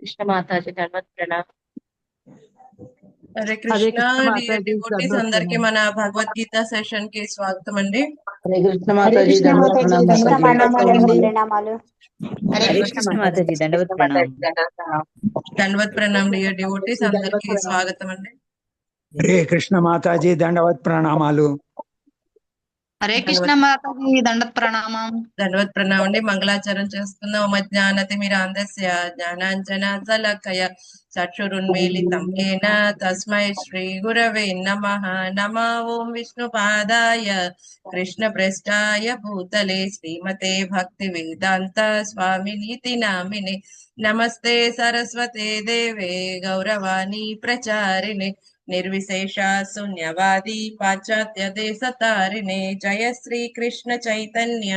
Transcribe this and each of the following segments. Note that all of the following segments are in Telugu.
కృష్ణ మాతాజీ ధన్వత్ ప్రణామ్. హరే హరే కృష్ణ కృష్ణ డియర్ మాతాజీ డివోటీస్ ధన్వత్ అందరికి ప్రణామ్. మన భగవద్గీత సెషన్ కి స్వాగతం అండి. హరే కృష్ణ హరే మాతాజీ కృష్ణ ధన్వత్ మాతాజీ ప్రణామ్ దండవత్ మాతాజీ. ప్రణామాలండి. ప్రణామాలు. హరే హరే కృష్ణ కృష్ణ మాతాజీ. మాతాజీ దండవత్ కృష్ణ ప్రణామ్. మాతాజీ ధన్వత్ ప్రణామ్. ధన్వత్ ప్రణామ్ డియర్ డివోటీస్ మాతాజీ దండవత్ అందరికి ప్రణామ్. స్వాగతం అండి. హరే కృష్ణ మాతాజీ దండవత్ ప్రణామాలు. హరే కృష్ణ మాతాజీ దండత్ ప్రణామం. ధన్వత్ ప్రణామం అండి. మంగళాచరణ చేసుకుందాం. మజ్ఞానతిమిరాంధస్య జ్ఞానాంజన శలాకయ చక్షురున్మీలితం ఏన తస్మై శ్రీ గురవే నమః. నమో ఓం విష్ణు పాదాయ కృష్ణ ప్రేష్టాయ భూతలే శ్రీమతే భక్తి వేదాంత స్వామినీతి నామినే. నమస్తే సరస్వతే దేవే గౌరవాణి ప్రచారిణే నిర్విశేష శూన్యవాది పాశ్చాత్య దేశ తారిణే. జయ శ్రీ కృష్ణ చైతన్య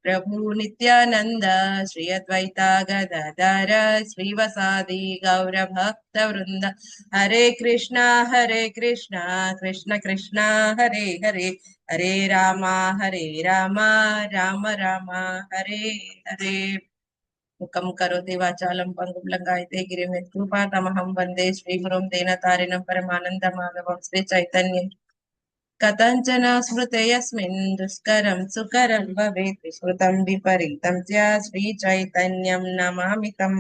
ప్రభు నిత్యానంద శ్రీ అద్వైత గదాధర శ్రీవసాది గౌర భక్త వృంద. హరే కృష్ణ కృష్ణ కృష్ణ హరే హరే, హరే రామ రామ రామ హరే హరే. ముఖం కరోతి వాచాలం పంగుం లంఘాయతే గిరిం యత్కృపాతమహం వందే శ్రీగురుం దీనతారిణం పరమానందమాధవం శ్రీ చైతన్యం. కథంచన స్మృతే యస్మిన్ దుష్కరం సుకరం భవేత్ విస్మృతం విపరీతం త్యా శ్రీ చైతన్యం నమామితం.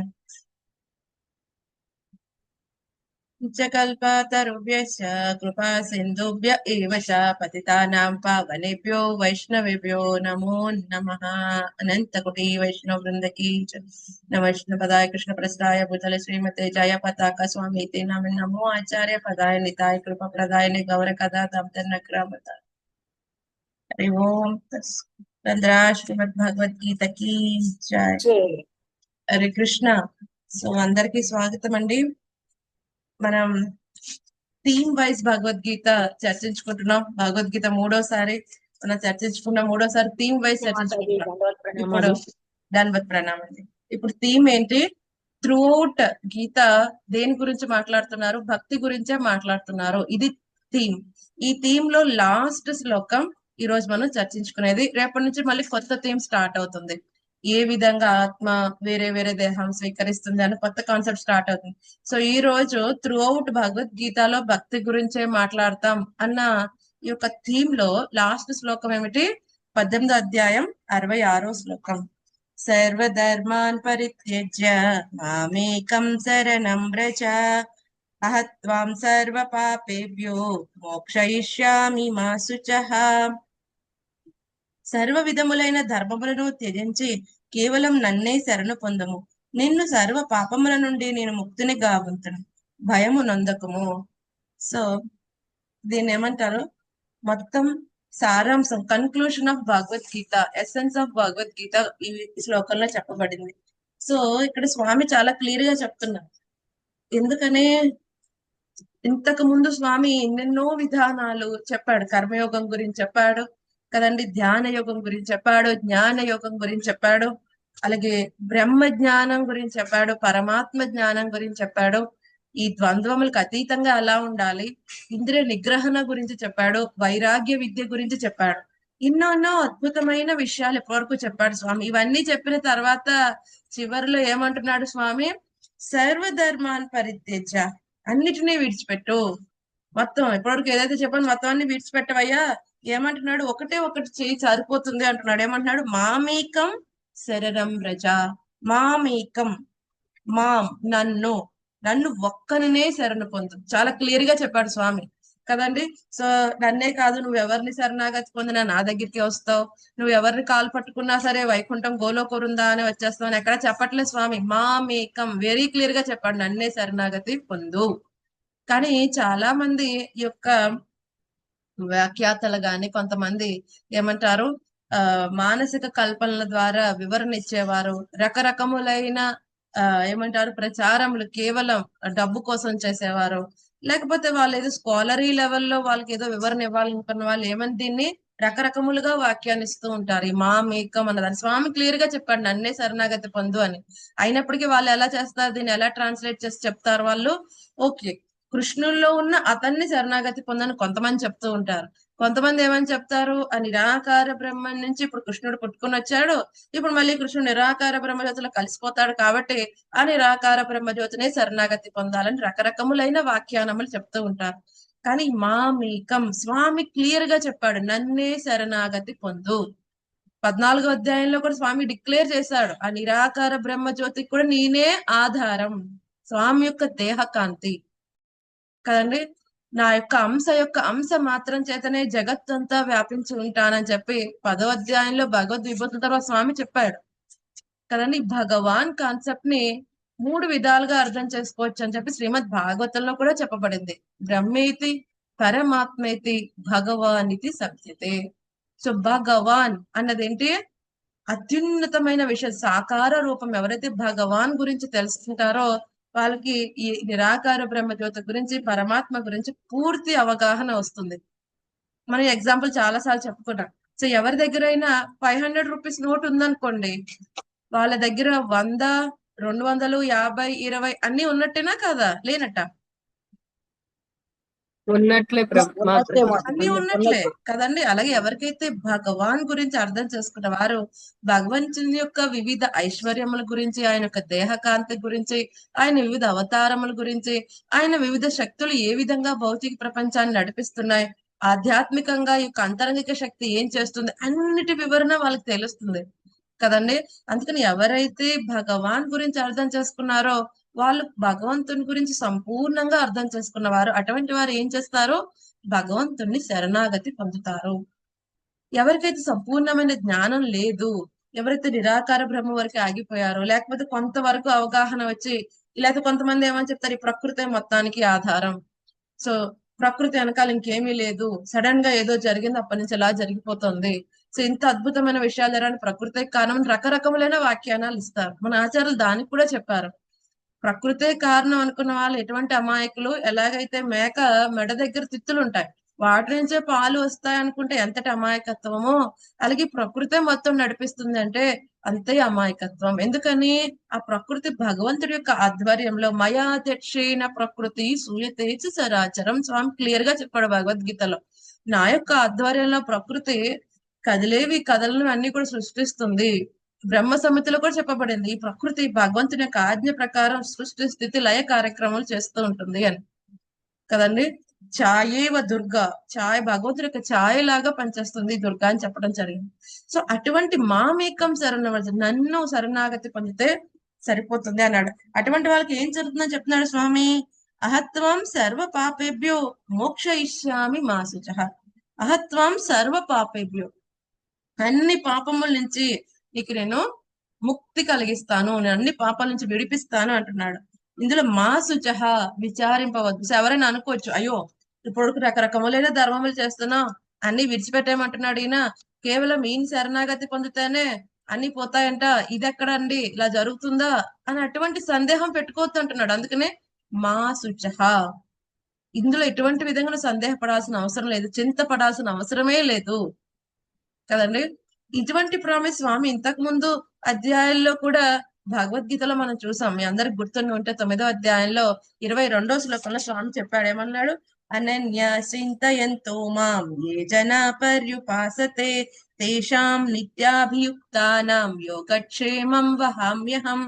కల్పతరుభ్యశ్చ కృపా సింధుభ్య ఏవ చ పతితానాం పావనేభ్యో వైష్ణవేభ్యో నమో నమః. అనంత కోటి వైష్ణవ వృంద కీ జై. నమః విష్ణు పదాయ కృష్ణ ప్రస్థాయ భూతల శ్రీమతే జయ పతాక స్వామి తే నమో. నమో ఆచార్య పదాయ నితాయ కృప ప్రదాయని గౌర కథా దామోదర నగ్రామత. హరి ఓం తస్సత్. శ్రీమద్ భగవద్గీత కీ జై. హరే కృష్ణ. సో అందరికి స్వాగతం అండి. మనం థీమ్ వైజ్ భగవద్గీత చర్చించుకుంటున్నాం. భగవద్గీత మూడోసారి మనం చర్చించుకున్నాం. మూడోసారి థీమ్ వైజ్ చర్చించుకుంటున్నాం. ఇప్పుడు ధన్వత్ ప్రణామం అండి. ఇప్పుడు థీమ్ ఏంటి? త్రూఅవుట్ గీత దేని గురించి మాట్లాడుతున్నారు? భక్తి గురించే మాట్లాడుతున్నారు. ఇది థీమ్. ఈ థీమ్ లో లాస్ట్ శ్లోకం ఈ రోజు మనం చర్చించుకునేది. రేపటి నుంచి మళ్ళీ కొత్త థీమ్ స్టార్ట్ అవుతుంది. ఏ విధంగా ఆత్మ వేరే వేరే దేహం స్వీకరిస్తుంది అని కొత్త కాన్సెప్ట్ స్టార్ట్ అవుతుంది. సో ఈ రోజు త్రూఅవుట్ భగవద్గీతలో భక్తి గురించే మాట్లాడతాం అన్న ఈ యొక్క థీమ్ లో లాస్ట్ శ్లోకం ఏమిటి? 18వ అధ్యాయం 66వ శ్లోకం. సర్వధర్మాన్ పరిత్యజ్య మామేకం శరణం వ్రజ అహత్వాం సర్వ పాపేభ్యో మోక్షయిష్యామి మా శుచః. సర్వ విధములైన ధర్మములను త్యజించి కేవలం నన్నే శరణు పొందము. నిన్ను సర్వ పాపముల నుండి నేను ముక్తిని గావింతును, భయము నొందకము. సో దీన్ని ఏమంటారు? మొత్తం సారాంశం, conclusion of Bhagavad Gita, essence of Bhagavad Gita ఈ శ్లోకంలో చెప్పబడింది. సో ఇక్కడ స్వామి చాలా క్లియర్ గా చెప్తున్నారు. ఎందుకనే ఇంతకు ముందు స్వామి ఎన్నెన్నో విధానాలు చెప్పాడు. కర్మయోగం గురించి చెప్పాడు కదండి, ధ్యాన యోగం గురించి చెప్పాడు, జ్ఞాన యోగం గురించి చెప్పాడు, అలాగే బ్రహ్మ జ్ఞానం గురించి చెప్పాడు, పరమాత్మ జ్ఞానం గురించి చెప్పాడు, ఈ ద్వంద్వములకు అతీతంగా ఎలా ఉండాలి, ఇంద్రియ నిగ్రహణ గురించి చెప్పాడు, వైరాగ్య విద్య గురించి చెప్పాడు. ఎన్నో అద్భుతమైన విషయాలు ఎప్పటివరకు చెప్పాడు స్వామి. ఇవన్నీ చెప్పిన తర్వాత చివరిలో ఏమంటున్నాడు స్వామి? సర్వధర్మాన్ పరిత్యజ్య, అన్నిటినీ విడిచిపెట్టు. మొత్తం ఇప్పటివరకు ఏదైతే చెప్పాను మొత్తం అన్ని విడిచిపెట్టవయ్యా. ఏమంటున్నాడు? ఒకటే ఒకటి చేయి సరిపోతుంది అంటున్నాడు. ఏమంటున్నాడు? మామేకం శరణం వ్రజ. మామేకం, మాం నన్ను, నన్ను ఒక్కనినే శరణు పొందు. చాలా క్లియర్ గా చెప్పాడు స్వామి కదండి. సో నన్నే కాదు, నువ్వు ఎవరిని శరణాగతి పొందినా నా దగ్గరికి వస్తావు, నువ్వు ఎవరిని కాలు పట్టుకున్నా సరే వైకుంఠం గోలోకరుందా అని వచ్చేస్తావు అని ఎక్కడ చెప్పట్లేదు స్వామి. మామేకం వెరీ క్లియర్ గా చెప్పాడు, నన్నే శరణాగతి పొందు. కానీ చాలా మంది ఈ యొక్క వ్యాఖ్యాతలు గాని కొంతమంది ఏమంటారు, మానసిక కల్పనల ద్వారా వివరణ ఇచ్చేవారు, రకరకములైన ఏమంటారు ప్రచారములు కేవలం డబ్బు కోసం చేసేవారు, లేకపోతే వాళ్ళు ఏదో స్కాలరీ లెవెల్లో వాళ్ళకి ఏదో వివరణ ఇవ్వాలనుకున్న వాళ్ళు ఏమని దీన్ని రకరకములుగా వ్యాఖ్యానిస్తూ ఉంటారు. ఈ మామేకం అన్నదాన్ని స్వామి క్లియర్ గా చెప్పాడు, నన్నే శరణాగతి పొందు అని. అయినప్పటికీ వాళ్ళు ఎలా చేస్తారు, దీన్ని ఎలా ట్రాన్స్లేట్ చేసి చెప్తారు వాళ్ళు? ఓకే, కృష్ణుల్లో ఉన్న అతన్ని శరణాగతి పొందని కొంతమంది చెప్తూ ఉంటారు, కొంతమంది ఏమని చెప్తారు, ఆ నిరాకార బ్రహ్మం నుంచి ఇప్పుడు కృష్ణుడు పుట్టుకుని వచ్చాడు, ఇప్పుడు మళ్ళీ కృష్ణుడు నిరాకార బ్రహ్మజ్యోతిలో కలిసిపోతాడు కాబట్టి ఆ నిరాకార బ్రహ్మజ్యోతినే శరణాగతి పొందాలని రకరకములైన వ్యాఖ్యానములు చెప్తూ ఉంటారు. కానీ మామేకం స్వామి క్లియర్ గా చెప్పాడు, నన్నే శరణాగతి పొందు. 14వ అధ్యాయంలో కూడా స్వామి డిక్లేర్ చేశాడు, ఆ నిరాకార బ్రహ్మజ్యోతికి కూడా నేనే ఆధారం, స్వామి యొక్క దేహకాంతి కదండి. నా యొక్క అంశ మాత్రం చేతనే జగత్తంతా వ్యాపించి ఉంటానని చెప్పి 10వ అధ్యాయంలో భగవద్ విభూతుల తర్వాత స్వామి చెప్పాడు కదండి. భగవాన్ కాన్సెప్ట్ ని 3 విధాలుగా అర్థం చేసుకోవచ్చు అని చెప్పి శ్రీమద్ భాగవతంలో కూడా చెప్పబడింది. బ్రహ్మేతి పరమాత్మేతి భగవానితి సత్యతే. సో భగవాన్ అన్నది ఏంటి, అత్యున్నతమైన విషయం, సాకార రూపం. ఎవరైతే భగవాన్ గురించి తెలుసుకుంటారో వాళ్ళకి ఈ నిరాకార బ్రహ్మజ్యోతి గురించి, పరమాత్మ గురించి పూర్తి అవగాహన వస్తుంది. మనం ఎగ్జాంపుల్ చాలా సార్లు చెప్పుకున్నాం. సో ఎవరి దగ్గరైనా 500 రూపీస్ నోట్ ఉందనుకోండి, వాళ్ళ దగ్గర 100, 200, 50, 20 అన్ని ఉన్నట్టేనా కాదా, లేనట్ట? ఉన్నట్లే అన్ని ఉన్నట్లే కదండి. అలాగే ఎవరికైతే భగవాన్ గురించి అర్థం చేసుకున్న వారు భగవంతుని యొక్క వివిధ ఐశ్వర్యముల గురించి, ఆయన యొక్క దేహకాంతి గురించి, ఆయన వివిధ అవతారముల గురించి, ఆయన వివిధ శక్తులు ఏ విధంగా భౌతిక ప్రపంచాన్ని నడిపిస్తున్నాయి, ఆధ్యాత్మికంగా ఈ యొక్క అంతరంగిక శక్తి ఏం చేస్తుంది, అన్నిటి వివరణ వాళ్ళకి తెలుస్తుంది కదండి. అందుకని ఎవరైతే భగవాన్ గురించి అర్థం చేసుకున్నారో వాళ్ళు భగవంతుని గురించి సంపూర్ణంగా అర్థం చేసుకున్నవారు, అటువంటి వారు ఏం చేస్తారు, భగవంతుణ్ణి శరణాగతి పొందుతారు. ఎవరికైతే సంపూర్ణమైన జ్ఞానం లేదు, ఎవరైతే నిరాకార బ్రహ్మ వరకు ఆగిపోయారో, లేకపోతే కొంతవరకు అవగాహన వచ్చి, లేకపోతే కొంతమంది ఏమని చెప్తారు, ఈ ప్రకృతే మొత్తానికి ఆధారం, సో ప్రకృతి వెనకాల ఇంకేమీ లేదు, సడన్ గా ఏదో జరిగింది అప్పటి నుంచి ఎలా జరిగిపోతుంది, సో ఇంత అద్భుతమైన విషయాలు జరగని ప్రకృతే కారణం, రకరకములైన వ్యాఖ్యానాలు ఇస్తారు. మన ఆచార్యులు దానికి కూడా చెప్పారు. ప్రకృతే కారణం అనుకున్న వాళ్ళు ఎటువంటి అమాయకులు. ఎలాగైతే మేక మెడ దగ్గర తిత్తులు ఉంటాయి, వాటి నుంచే పాలు వస్తాయి అనుకుంటే ఎంతటి అమాయకత్వమో, అలాగే ప్రకృతే మొత్తం నడిపిస్తుంది అంటే అంతే అమాయకత్వం. ఎందుకని, ఆ ప్రకృతి భగవంతుడి యొక్క ఆధ్వర్యంలో, మయాధ్యక్షేణ ప్రకృతి సూయతే చ సరాచరం, స్వామి క్లియర్ గా చెప్పాడు భగవద్గీతలో. నా యొక్క ఆధ్వర్యంలో ప్రకృతి కదిలేవి కదలను అన్ని కూడా సృష్టిస్తుంది. బ్రహ్మ సమితిలో కూడా చెప్పబడింది, ఈ ప్రకృతి భగవంతుని యొక్క ఆజ్ఞ ప్రకారం సృష్టి స్థితి లయ కార్యక్రమాలు చేస్తూ ఉంటుంది అని కదండి. ఛాయేవ దుర్గా, ఛాయ భగవంతుడి యొక్క ఛాయ లాగా పనిచేస్తుంది దుర్గా అని చెప్పడం జరిగింది. సో అటువంటి మామేకం నన్ను శరణాగతి పొందితే సరిపోతుంది అన్నాడు. అటువంటి వాళ్ళకి ఏం జరుగుతుందని చెప్తున్నాడు స్వామి, అహత్వం సర్వ పాపేభ్యో మోక్షయిష్యామి మా శుచః. అహత్వం సర్వ పాపేభ్యో, అన్ని పాపముల నుంచి నీకు నేను ముక్తి కలిగిస్తాను, నేను అన్ని పాపాల నుంచి విడిపిస్తాను అంటున్నాడు. ఇందులో మా శుచః, విచారింపవద్దు. సో ఎవరైనా అనుకోవచ్చు, అయ్యో ఇప్పుడు రకరకములైన ధర్మములు చేస్తున్నా అన్ని విడిచిపెట్టేయమంటున్నాడు ఈయన, కేవలం ఈయన శరణాగతి పొందితేనే అన్ని పోతాయంట, ఇది ఎక్కడండి, ఇలా జరుగుతుందా అని అటువంటి సందేహం పెట్టుకోవద్దు అంటున్నాడు. అందుకనే మా శుచః, ఇందులో ఎటువంటి విధంగా సందేహపడాల్సిన అవసరం లేదు, చింతపడాల్సిన అవసరమే లేదు కదండి. ఇటువంటి ప్రామిస్ స్వామి ఇంతకు ముందు అధ్యాయాల్లో కూడా భగవద్గీతలో మనం చూసాం. మీ అందరికి గుర్తుండి ఉంటే 9వ అధ్యాయంలో 22వ శ్లోకంలో స్వామి చెప్పాడు, ఏమన్నాడు, అనన్య చింతయంతో మాం ఏ జనా పర్యుపాసతే తేషాం నిత్యాభియుక్తానాం యోగక్షేమం వహామ్యహం.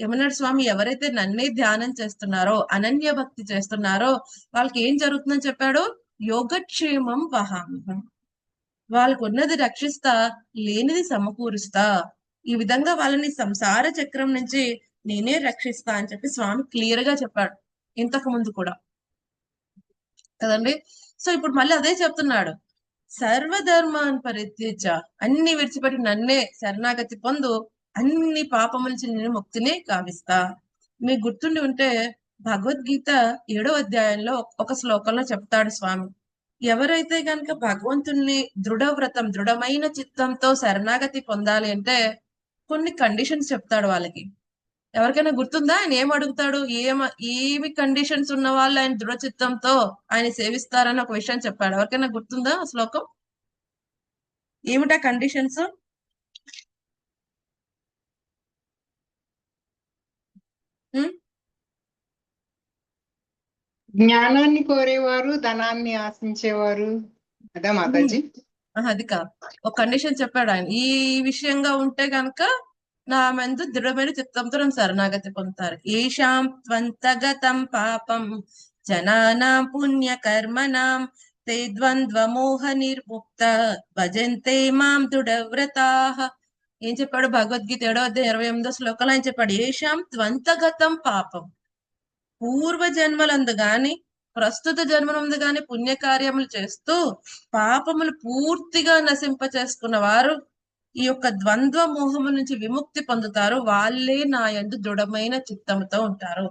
ఏమన్నాడు స్వామి, ఎవరైతే నన్నే ధ్యానం చేస్తున్నారో, అనన్య భక్తి చేస్తున్నారో వాళ్ళకి ఏం జరుగుతుందని చెప్పాడు, యోగక్షేమం వహామ్యహం, వాళ్ళకు ఉన్నది రక్షిస్తా, లేనిది సమకూరుస్తా, ఈ విధంగా వాళ్ళని సంసార చక్రం నుంచి నేనే రక్షిస్తా అని చెప్పి స్వామి క్లియర్ గా చెప్పాడు ఇంతకు ముందు కూడా కదండి. సో ఇప్పుడు మళ్ళీ అదే చెప్తున్నాడు, సర్వధర్మాన్ పరిత్యజ, అన్ని విడిచిపెట్టి నన్నే శరణాగతి పొందు, అన్ని పాపముల నుంచి నేను ముక్తిని గావిస్తా. మీకు గుర్తుండి ఉంటే భగవద్గీత 7వ అధ్యాయంలో ఒక శ్లోకంలో చెప్తాడు స్వామి, ఎవరైతే గనక భగవంతుణ్ణి దృఢవ్రతం, దృఢమైన చిత్తంతో శరణాగతి పొందాలి అంటే కొన్ని కండిషన్స్ చెప్తాడు వాళ్ళకి. ఎవరికైనా గుర్తుందా ఆయన ఏం అడుగుతాడు, ఏమి కండిషన్స్ ఉన్న వాళ్ళు ఆయన దృఢ చిత్తంతో ఆయన సేవిస్తారని ఒక విషయం చెప్పాడు. ఎవరికైనా గుర్తుందా ఆ శ్లోకం, ఏమిటా కండిషన్స్? జ్ఞానాన్ని కోరేవారు, ధనాన్ని ఆశించేవారు, అదా మాతాజీ? అది కాదు, ఒక కండిషన్ చెప్పాడు ఆయన. ఈ విషయంగా ఉంటే గనక నా మెందు దృఢమైన చిత్తంతో నన్ను శరణాగతి పొందుతారు. ఏషాం త్వంతగతం పాపం జనానాం పుణ్య కర్మణాం తే ద్వంద్వమోహ నిర్ముక్త భజంతే మాం దృఢవ్రతాః. ఏం చెప్పాడు భగవద్గీత 7వ అధ్యాయం 28వ శ్లోకంలో ఆయన చెప్పాడు, ఏషాం త్వంతగతం పాపం, పూర్వ జన్మలందు గాని ప్రస్తుత జన్మలందు గాని పుణ్యకార్యములు చేస్తూ పాపములు పూర్తిగా నశింప చేసుకున్న వారు ఈ యొక్క ద్వంద్వ మోహము నుంచి విముక్తి పొందుతారు. వాళ్ళే నా యందు దృఢమైన చిత్తముతో ఉంటారు.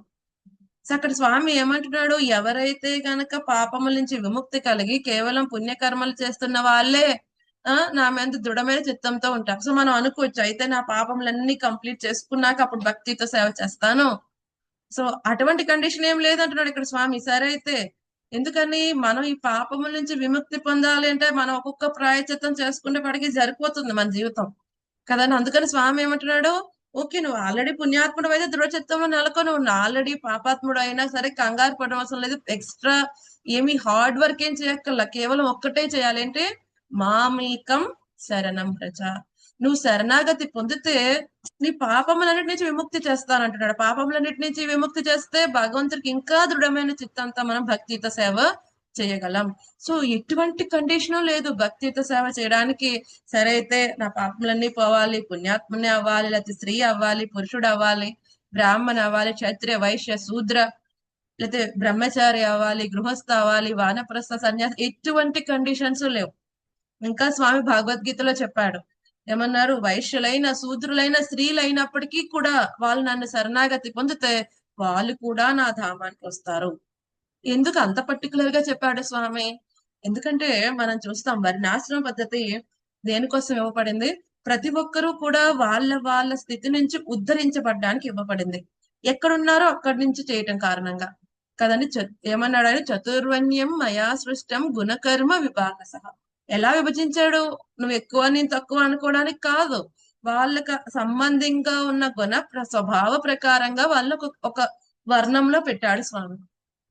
సో అక్కడ స్వామి ఏమంటున్నాడు, ఎవరైతే గనక పాపముల నుంచి విముక్తి కలిగి కేవలం పుణ్యకర్మలు చేస్తున్న వాళ్ళే నా మీద దృఢమైన చిత్తంతో ఉంటారు. సో మనం అనుకోవచ్చు, అయితే నా పాపములన్నీ కంప్లీట్ చేసుకున్నాక అప్పుడు భక్తితో సేవ చేస్తాను. సో అటువంటి కండిషన్ ఏం లేదంటున్నాడు ఇక్కడ స్వామి. సరే అయితే ఎందుకని మనం ఈ పాపముల నుంచి విముక్తి పొందాలి అంటే మనం ఒక్కొక్క ప్రాయచిత్తం చేసుకుంటే పడికి సరిపోతుంది మన జీవితం కదండి. అందుకని స్వామి ఏమంటున్నాడు, ఓకే నువ్వు ఆల్రెడీ పుణ్యాత్ముడు అయితే దృఢ చిత్తంలో నెలకొని ఉన్నా, ఆల్రెడీ పాపాత్ముడు అయినా సరే కంగారు పడడం అవసరం లేదు, ఎక్స్ట్రా ఏమి హార్డ్ వర్క్ ఏం చేయక్కర్లా, కేవలం ఒక్కటే చేయాలి అంటే మామేకం శరణం ప్రజ. నువ్వు శరణాగతి పొందితే నీ పాపములన్నిటి నుంచి విముక్తి చేస్తానంటున్నాడు. పాపములన్నిటి నుంచి విముక్తి చేస్తే భగవంతుడికి ఇంకా దృఢమైన చిత్తంతో మనం భక్తితో సేవ చేయగలం. సో ఎటువంటి కండిషను లేదు భక్తితో సేవ చేయడానికి. సరే అయితే నా పాపములన్నీ పోవాలి, పుణ్యాత్ముని అవ్వాలి, లేకపోతే స్త్రీ అవ్వాలి, పురుషుడు అవ్వాలి, బ్రాహ్మణ అవ్వాలి, క్షత్రియ వైశ్య శూద్ర, లేకపోతే బ్రహ్మచారి అవ్వాలి, గృహస్థ అవ్వాలి, వానప్రస్థ సన్యాసి, ఎటువంటి కండిషన్స్ లేవు. ఇంకా స్వామి భగవద్గీతలో చెప్పాడు, ఏమన్నారు, వైశ్యులైన శూద్రులైన స్త్రీలైనప్పటికీ కూడా వాళ్ళు నన్ను శరణాగతి పొందితే వాళ్ళు కూడా నా ధామానికి వస్తారు. ఎందుకు అంత పర్టికులర్ గా చెప్పాడు స్వామి? ఎందుకంటే మనం చూస్తాం వర్ణాశ్రమ పద్ధతి దేనికోసం ఇవ్వబడింది, ప్రతి ఒక్కరూ కూడా వాళ్ళ వాళ్ళ స్థితి నుంచి ఉద్ధరించబడ్డానికి ఇవ్వబడింది. ఎక్కడున్నారో అక్కడి నుంచి చేయటం కారణంగా కదండి. ఏమన్నాడు ఆయన, చతుర్వన్యం మయా సృష్టం గుణకర్మ విభాగసః. ఎలా విభజించాడు, నువ్వు ఎక్కువ నేను తక్కువ అనుకోవడానికి కాదు, వాళ్ళకి సంబంధంగా ఉన్న గుణ స్వభావ ప్రకారంగా వాళ్ళకు ఒక వర్ణంలో పెట్టాడు స్వామి.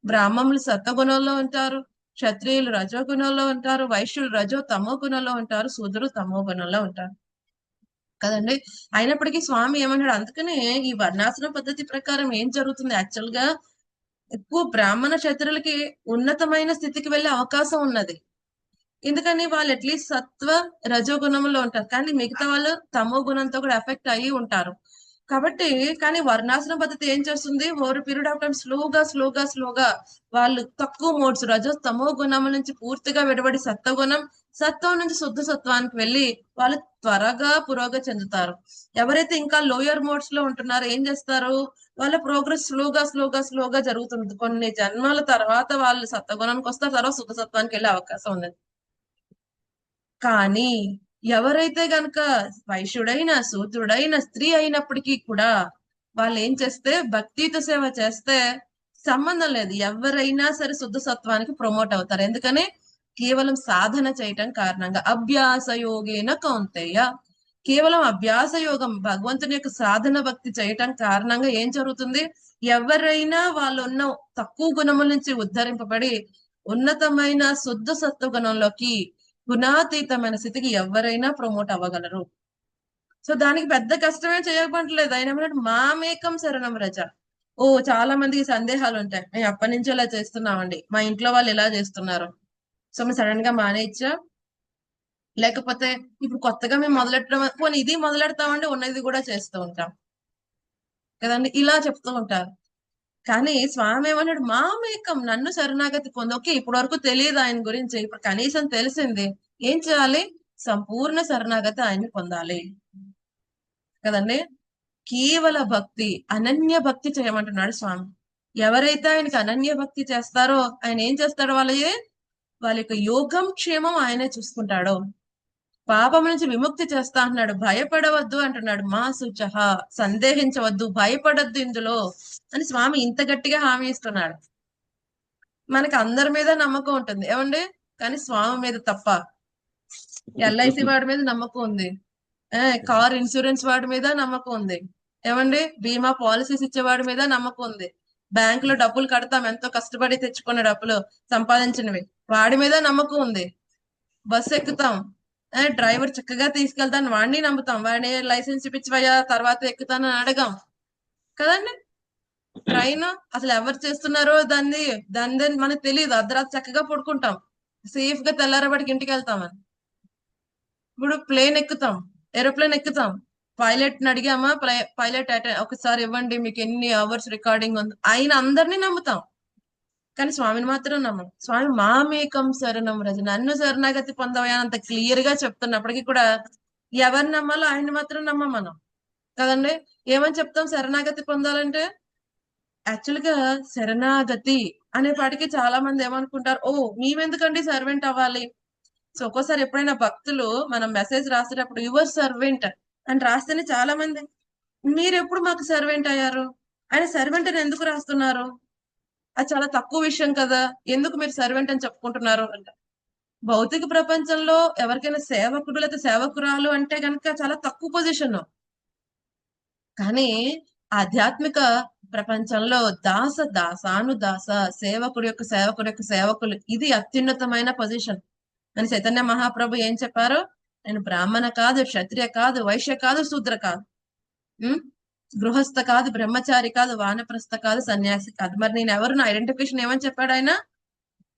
బ్రాహ్మణులు సత్వగుణంలో ఉంటారు, క్షత్రియులు రజోగుణంలో ఉంటారు, వైశ్యులు రజో తమో గుణంలో ఉంటారు, శూద్రులు తమో గుణంలో ఉంటారు కదండి. అయినప్పటికీ స్వామి ఏమన్నాడు, అందుకనే ఈ వర్ణాశ్రమ పద్ధతి ప్రకారం ఏం జరుగుతుంది, యాక్చువల్ గా ఎక్కువ బ్రాహ్మణ క్షత్రులకి ఉన్నతమైన స్థితికి వెళ్ళే అవకాశం ఉన్నది. ఎందుకని వాళ్ళు అట్లీస్ట్ సత్వ రజోగుణంలో ఉంటారు, కానీ మిగతా వాళ్ళు తమో గుణంతో కూడా ఎఫెక్ట్ అయ్యి ఉంటారు. కాబట్టి కానీ వర్ణాశ్రమ పద్ధతి ఏం చేస్తుంది, ఓవర్ పీరియడ్ ఆఫ్ టైం స్లోగా వాళ్ళు తక్కువ మోడ్స్ రజో తమో గుణం నుంచి పూర్తిగా విడబడి సత్వగుణం, సత్వం నుంచి శుద్ధ సత్వానికి వెళ్ళి వాళ్ళు త్వరగా పురోగతి చెందుతారు. ఎవరైతే ఇంకా లోయర్ మోడ్స్ లో ఉంటున్నారో ఏం చేస్తారు, వాళ్ళ ప్రోగ్రెస్ స్లోగా జరుగుతుంది. కొన్ని జన్మల తర్వాత వాళ్ళు సత్వగుణానికి వస్తారు, తర్వాత శుద్ధ సత్వానికి వెళ్ళే అవకాశం ఉంది. కానీ ఎవరైతే గనక వైశ్యుడైన శూద్రుడైన స్త్రీ అయినప్పటికీ కూడా వాళ్ళు ఏం చేస్తే భక్తితో సేవ చేస్తే సంబంధం లేదు, ఎవరైనా సరే శుద్ధ సత్వానికి ప్రమోట్ అవుతారు. ఎందుకని కేవలం సాధన చేయటం కారణంగా. అభ్యాస యోగేన కౌంతేయ, కేవలం అభ్యాస యోగం భగవంతుని యొక్క సాధన భక్తి చేయటం కారణంగా ఏం జరుగుతుంది, ఎవరైనా వాళ్ళు ఉన్న తక్కువ గుణముల నుంచి ఉద్ధరింపబడి ఉన్నతమైన శుద్ధ సత్వ గుణంలోకి గుణాతీతమైన స్థితికి ఎవరైనా ప్రమోట్ అవ్వగలరు. సో దానికి పెద్ద కష్టమే చేయబడలేదు. ఆయన ఏమన్నాడు, మామేకం శరణం రజ. ఓ చాలా మందికి సందేహాలు ఉంటాయి, మేము అప్పటి నుంచి ఇలా చేస్తున్నామండి, మా ఇంట్లో వాళ్ళు ఎలా చేస్తున్నారు, సో మేము సడన్ గా మానేయచ్చా, లేకపోతే ఇప్పుడు కొత్తగా మేము మొదలెట్టడం, పోనీ ఇది మొదలెడతామండి, ఉన్నది కూడా చేస్తూ ఉంటాం కదండి, ఇలా చెప్తూ ఉంటారు. కానీ స్వామి ఏమన్నాడు, మామేకం నన్ను శరణాగతి పొంది. ఓకే ఇప్పటి వరకు తెలియదు ఆయన గురించి, ఇప్పుడు కనీసం తెలిసింది, ఏం చేయాలి, సంపూర్ణ శరణాగతి ఆయన్ని పొందాలి కదండి. కేవల భక్తి, అనన్య భక్తి చేయమంటున్నాడు స్వామి. ఎవరైతే ఆయనకి అనన్య భక్తి చేస్తారో ఆయన ఏం చేస్తాడో వాళ్ళ యొక్క యోగం క్షేమం ఆయనే చూసుకుంటాడు. పాపం నుంచి విముక్తి చేస్తా అంటున్నాడు, భయపడవద్దు అంటున్నాడు, మా శుచః, సందేహించవద్దు, భయపడద్దు ఇందులో అని స్వామి ఇంత గట్టిగా హామీ ఇస్తున్నాడు. మనకి అందరి మీద నమ్మకం ఉంటుంది ఏమండి, కానీ స్వామి మీద తప్ప. ఎల్ఐసి వాడి మీద నమ్మకం ఉంది, కార్ ఇన్సూరెన్స్ వాడి మీద నమ్మకం ఉంది ఏమండి, బీమా పాలసీస్ ఇచ్చేవాడి మీద నమ్మకం ఉంది, బ్యాంక్ లో డబ్బులు కడతాం ఎంతో కష్టపడి తెచ్చుకున్న డబ్బులు సంపాదించినవి, వాడి మీద నమ్మకం ఉంది. బస్సు ఎక్కుతాం, డ్రైవర్ చక్కగా తీసుకెళ్తాను వాడిని నమ్ముతాం, వాడిని లైసెన్స్ చూపించవయ్యా తర్వాత ఎక్కుతానని అడగాం కదండి. ట్రైన్ అసలు ఎవరు చేస్తున్నారో దాని మనకు తెలియదు, అర్ధరాత్రి చక్కగా పడుకుంటాం, సేఫ్ గా తెల్లారబడికి ఇంటికి వెళ్తామని. ఇప్పుడు ప్లేన్ ఎక్కుతాం, ఏరోప్లేన్ ఎక్కుతాం, పైలట్ ని అడిగామా, పైలట్ ఒకసారి ఇవ్వండి మీకు ఎన్ని అవర్స్ రికార్డింగ్ ఉంది, ఆయన అందరినీ నమ్ముతాం కానీ స్వామిని మాత్రం నమ్మం. స్వామి మామేకం శరణం రజ, నన్ను శరణాగతి పొందవయ్యా అంత క్లియర్ గా చెప్తున్నప్పటికీ కూడా ఎవరిని నమ్మాలో ఆయన్ని మాత్రం నమ్మం మనం కదండి. ఏమని చెప్తాం శరణాగతి పొందాలంటే? యాక్చువల్ గా శరణాగతి అనే పాటికి చాలా మంది ఏమనుకుంటారు, ఓ మేమెందుకండి సర్వెంట్ అవ్వాలి. సో ఒక్కోసారి ఎప్పుడైనా భక్తులు మనం మెసేజ్ రాసేటప్పుడు యువర్ సర్వెంట్ అని రాస్తేనే చాలా మంది, మీరు ఎప్పుడు మాకు సర్వెంట్ అయ్యారు, ఆయన సర్వెంట్ అని ఎందుకు రాస్తున్నారు, అది చాలా తక్కువ విషయం కదా, ఎందుకు మీరు సర్వెంట్ అని చెప్పుకుంటున్నారు అంట. భౌతిక ప్రపంచంలో ఎవరికైనా సేవకుడు లేదా సేవకురాలు అంటే కనుక చాలా తక్కువ పొజిషన్, కానీ ఆధ్యాత్మిక ప్రపంచంలో దాసానుదాస, సేవకుడు యొక్క సేవకులు, ఇది అత్యున్నతమైన పొజిషన్ అని చైతన్య మహాప్రభు ఏం చెప్పారు, నేను బ్రాహ్మణ కాదు, క్షత్రియ కాదు, వైశ్య కాదు, శూద్ర కాదు, గృహస్థ కాదు, బ్రహ్మచారి కాదు, వానప్రస్థ కాదు, సన్యాసి కాదు, మరి నేను ఎవరు, నా ఐడెంటిఫికేషన్ ఏమని చెప్పాడు ఆయన,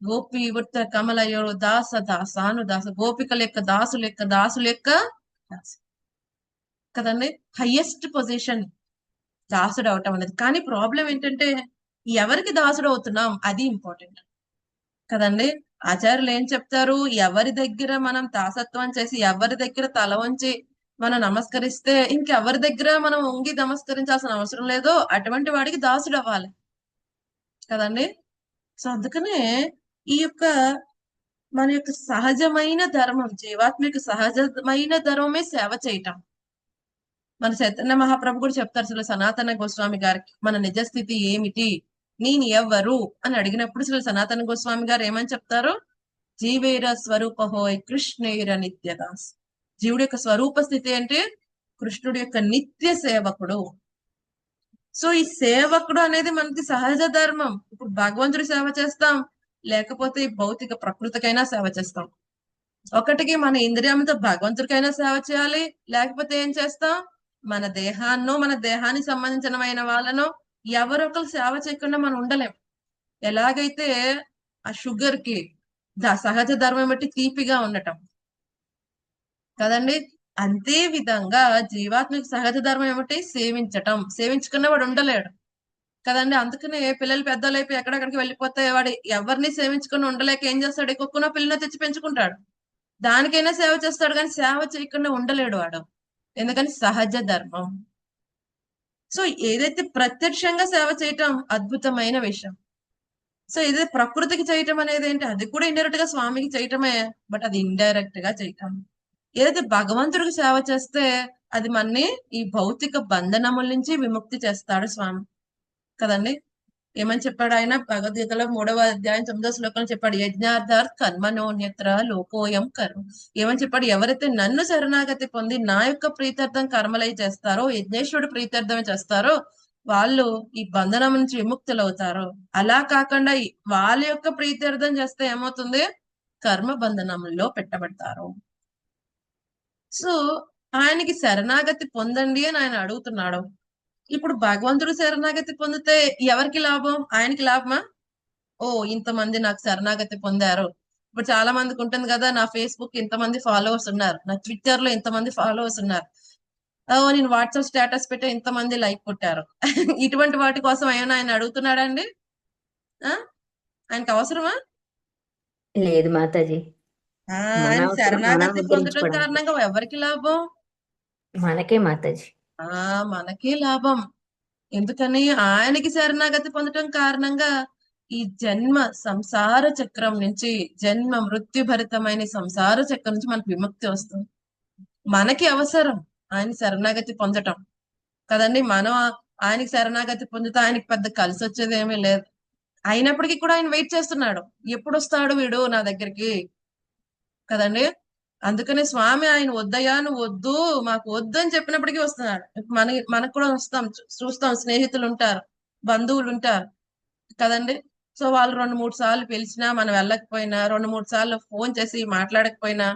గోపి వృత్త కమలయోడు దాసానుదాస, గోపికల యొక్క దాసుల యొక్క దాసు కదండి. హయ్యెస్ట్ పొజిషన్ దాసుడు అవటం అనేది. కానీ ప్రాబ్లం ఏంటంటే ఎవరికి దాసుడు అవుతున్నాం అది ఇంపార్టెంట్ కదండి. ఆచార్యులు ఏం చెప్తారు, ఎవరి దగ్గర మనం దాసత్వం చేసి ఎవరి దగ్గర తల వంచి మనం నమస్కరిస్తే ఇంకెవరి దగ్గర మనం ఉంగి నమస్కరించాల్సిన అవసరం లేదో అటువంటి వాడికి దాసుడు అవ్వాలి కదండి. సో అందుకనే ఈ యొక్క మన యొక్క సహజమైన ధర్మం, జీవాత్మిక సహజమైన ధర్మమే సేవ చేయటం. మన చైతన్య మహాప్రభు కూడా చెప్తారు అసలు సనాతన గోస్వామి గారికి, మన నిజస్థితి ఏమిటి, నేను ఎవ్వరు అని అడిగినప్పుడు అసలు సనాతన గోస్వామి గారు ఏమని చెప్తారు, జీవేర స్వరూపహోయ్ కృష్ణేర నిత్యదాస్. జీవుడి యొక్క స్వరూప స్థితి అంటే కృష్ణుడి యొక్క నిత్య సేవకుడు. సో ఈ సేవకుడు అనేది మనకి సహజ ధర్మం. ఇప్పుడు భగవంతుడి సేవ చేస్తాం, లేకపోతే ఈ భౌతిక ప్రకృతికైనా సేవ చేస్తాం. ఒకటికి మన ఇంద్రియంతో భగవంతుడికైనా సేవ చేయాలి, లేకపోతే ఏం చేస్తాం, మన దేహానికి సంబంధించిన వాళ్ళను ఎవరొకరు సేవ చేయకుండా మనం ఉండలేం. ఎలాగైతే ఆ షుగర్ కి సహజ ధర్మం బట్టి తీపిగా ఉండటం కదండి, అంతే విధంగా జీవాత్మిక సహజ ధర్మం ఏమిటి, సేవించుకున్న వాడు ఉండలేడు కదండి. అందుకనే పిల్లలు పెద్దలు అయిపోయి ఎక్కడెక్కడికి వెళ్ళిపోతే వాడు ఎవరిని సేవించుకుని ఉండలేక ఏం చేస్తాడు, కుక్కున పిల్లని తెచ్చి పెంచుకుంటాడు, దానికైనా సేవ చేస్తాడు కానీ సేవ చేయకుండా ఉండలేడు వాడు, ఎందుకని సహజ ధర్మం. సో ఏదైతే ప్రత్యక్షంగా సేవ చేయటం అద్భుతమైన విషయం. సో ఏదైతే ప్రకృతికి చేయటం అనేది ఏంటి, అది కూడా ఇండైరెక్ట్ గా స్వామికి చేయటమే, బట్ అది ఇండైరెక్ట్ గా చేయటం. ఏదైతే భగవంతుడికి సేవ చేస్తే అది మనని ఈ భౌతిక బంధనముల నుంచి విముక్తి చేస్తాడు స్వామి కదండి. ఏమని చెప్పాడు ఆయన భగవద్గీతలో 3వ అధ్యాయం 9వ శ్లోకంలో చెప్పాడు, యజ్ఞార్థాత్ కర్మణోన్యత్ర లోకోయం కర్మ. ఏమని చెప్పాడు, ఎవరైతే నన్ను శరణాగతి పొంది నా యొక్క ప్రీత్యర్థం కర్మలై చేస్తారో, యజ్ఞేశ్వరుడు ప్రీత్యర్థమే చేస్తారో వాళ్ళు ఈ బంధనం నుంచి విముక్తులు అవుతారు. అలా కాకుండా వాళ్ళ యొక్క ప్రీత్యర్థం చేస్తే ఏమవుతుంది, కర్మ బంధనంలో పెట్టబడతారు. సో ఆయనకి శరణాగతి పొందండి అని ఆయన అడుగుతున్నాడు. ఇప్పుడు భగవంతుడు శరణాగతి పొందితే ఎవరికి లాభం, ఆయనకి లాభమా, ఓ ఇంతమంది నాకు శరణాగతి పొందారు. ఇప్పుడు చాలా మందికి ఉంటుంది కదా, నా ఫేస్బుక్ ఇంతమంది ఫాలోవర్స్ ఉన్నారు, నా ట్విట్టర్ లో ఇంతమంది ఫాలోవర్స్ ఉన్నారు, నేను వాట్సాప్ స్టేటస్ పెట్టే ఇంతమంది లైక్ కొట్టారు. ఇటువంటి వాటి కోసం ఆయన అడుగుతున్నాడండి, ఆయనకి అవసరమా? లేదు మాతాజీ, ఆయన శరణాగతి పొందడం కారణంగా ఎవరికి లాభం, మనకే మాతాజీ, మనకే లాభం. ఎందుకని ఆయనకి శరణాగతి పొందడం కారణంగా ఈ జన్మ సంసార చక్రం నుంచి, జన్మ మృత్యు భరితమైన సంసార చక్రం నుంచి మనకు విముక్తి వస్తుంది. మనకి అవసరం ఆయన శరణాగతి పొందటం కదండి. మనం ఆయనకి శరణాగతి పొందితే ఆయనకి పెద్ద కలిసి వచ్చేది ఏమీ లేదు. అయినప్పటికీ కూడా ఆయన వెయిట్ చేస్తున్నాడు, ఎప్పుడు వస్తాడు వీడు నా దగ్గరికి కదండి. అందుకనే స్వామి ఆయన వద్దయ్యా, నువ్వు వద్దు, మాకు వద్దు అని చెప్పినప్పటికీ వస్తున్నాడు. మనకు కూడా చూస్తాం, స్నేహితులు ఉంటారు, బంధువులు ఉంటారు కదండి. సో వాళ్ళు 2-3 సార్లు పిలిచినా మనం వెళ్ళకపోయినా, 2-3 సార్లు ఫోన్ చేసి మాట్లాడకపోయినా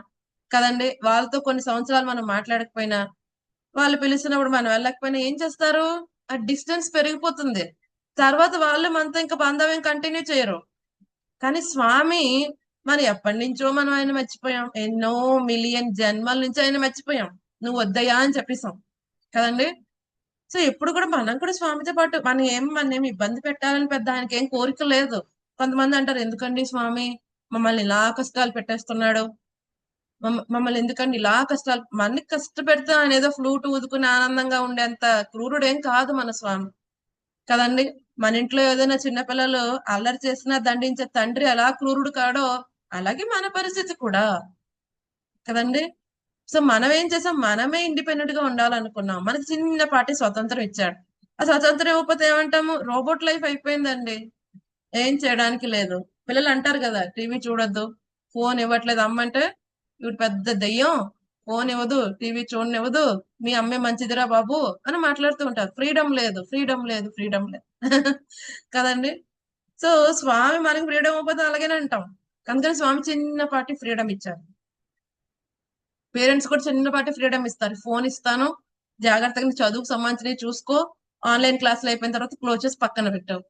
కదండి, వాళ్ళతో కొన్ని సంవత్సరాలు మనం మాట్లాడకపోయినా, వాళ్ళు పిలిచినప్పుడు మనం వెళ్ళకపోయినా ఏం చేస్తారు? ఆ డిస్టెన్స్ పెరిగిపోతుంది. తర్వాత వాళ్ళు మనతో ఇంకా బంధం ఏం కంటిన్యూ చేయరు. కానీ స్వామి మనం ఎప్పటి నుంచో మనం ఆయన మర్చిపోయాం. ఎన్నో మిలియన్ జన్మల నుంచి ఆయన మర్చిపోయాం. నువ్వు వద్దయ్యా అని చెప్పేసాం కదండి. సో ఎప్పుడు కూడా మనం కూడా స్వామితో పాటు మనం ఏమి ఇబ్బంది పెట్టాలని పెద్ద ఆయనకి ఏం కోరిక లేదు. కొంతమంది అంటారు, ఎందుకండి స్వామి మమ్మల్ని ఇలా కష్టాలు పెట్టేస్తున్నాడు, మమ్మల్ని ఎందుకండి ఇలా కష్టాలు, మనకి కష్టపెడితే ఆయన ఏదో ఫ్లూట్ ఊదుకుని ఆనందంగా ఉండేంత క్రూరుడేం కాదు మన స్వామి కదండి. మన ఇంట్లో ఏదైనా చిన్నపిల్లలు అల్లరి చేసినా దండించే తండ్రి ఎలా క్రూరుడు కాడో, అలాగే మన పరిస్థితి కూడా కదండి. సో మనం ఏం చేసాం, మనమే ఇండిపెండెంట్ గా ఉండాలనుకున్నాం. మనకి చిన్నపాటి స్వతంత్రం ఇచ్చాడు. ఆ స్వతంత్రం ఇవ్వకపోతే ఏమంటాము, రోబోట్ లైఫ్ అయిపోయిందండి, ఏం చేయడానికి లేదు. పిల్లలు అంటారు కదా, టీవీ చూడొద్దు, ఫోన్ ఇవ్వట్లేదు అమ్మంటే, ఇవి పెద్ద దెయ్యం, ఫోన్ ఇవ్వదు, టీవీ చూడనివ్వదు, మీ అమ్మే మంచిదిరా బాబు అని మాట్లాడుతూ ఉంటారు. ఫ్రీడమ్ లేదు, ఫ్రీడమ్ లేదు, ఫ్రీడమ్ లేదు కదండి. సో స్వామి మనకి ఫ్రీడమ్ ఇవ్వకపోతే అలాగేనే అంటాం. అందుకని స్వామి చిన్నపాటి ఫ్రీడమ్ ఇచ్చారు. పేరెంట్స్ కూడా చిన్నపాటి ఫ్రీడమ్ ఇస్తారు. ఫోన్ ఇస్తాను, జాగ్రత్తగా నీ చదువుకు సంబంధించినవి చూసుకో, ఆన్లైన్ క్లాసులు అయిపోయిన తర్వాత క్లోజ్ చేసి పక్కన పెట్టావు.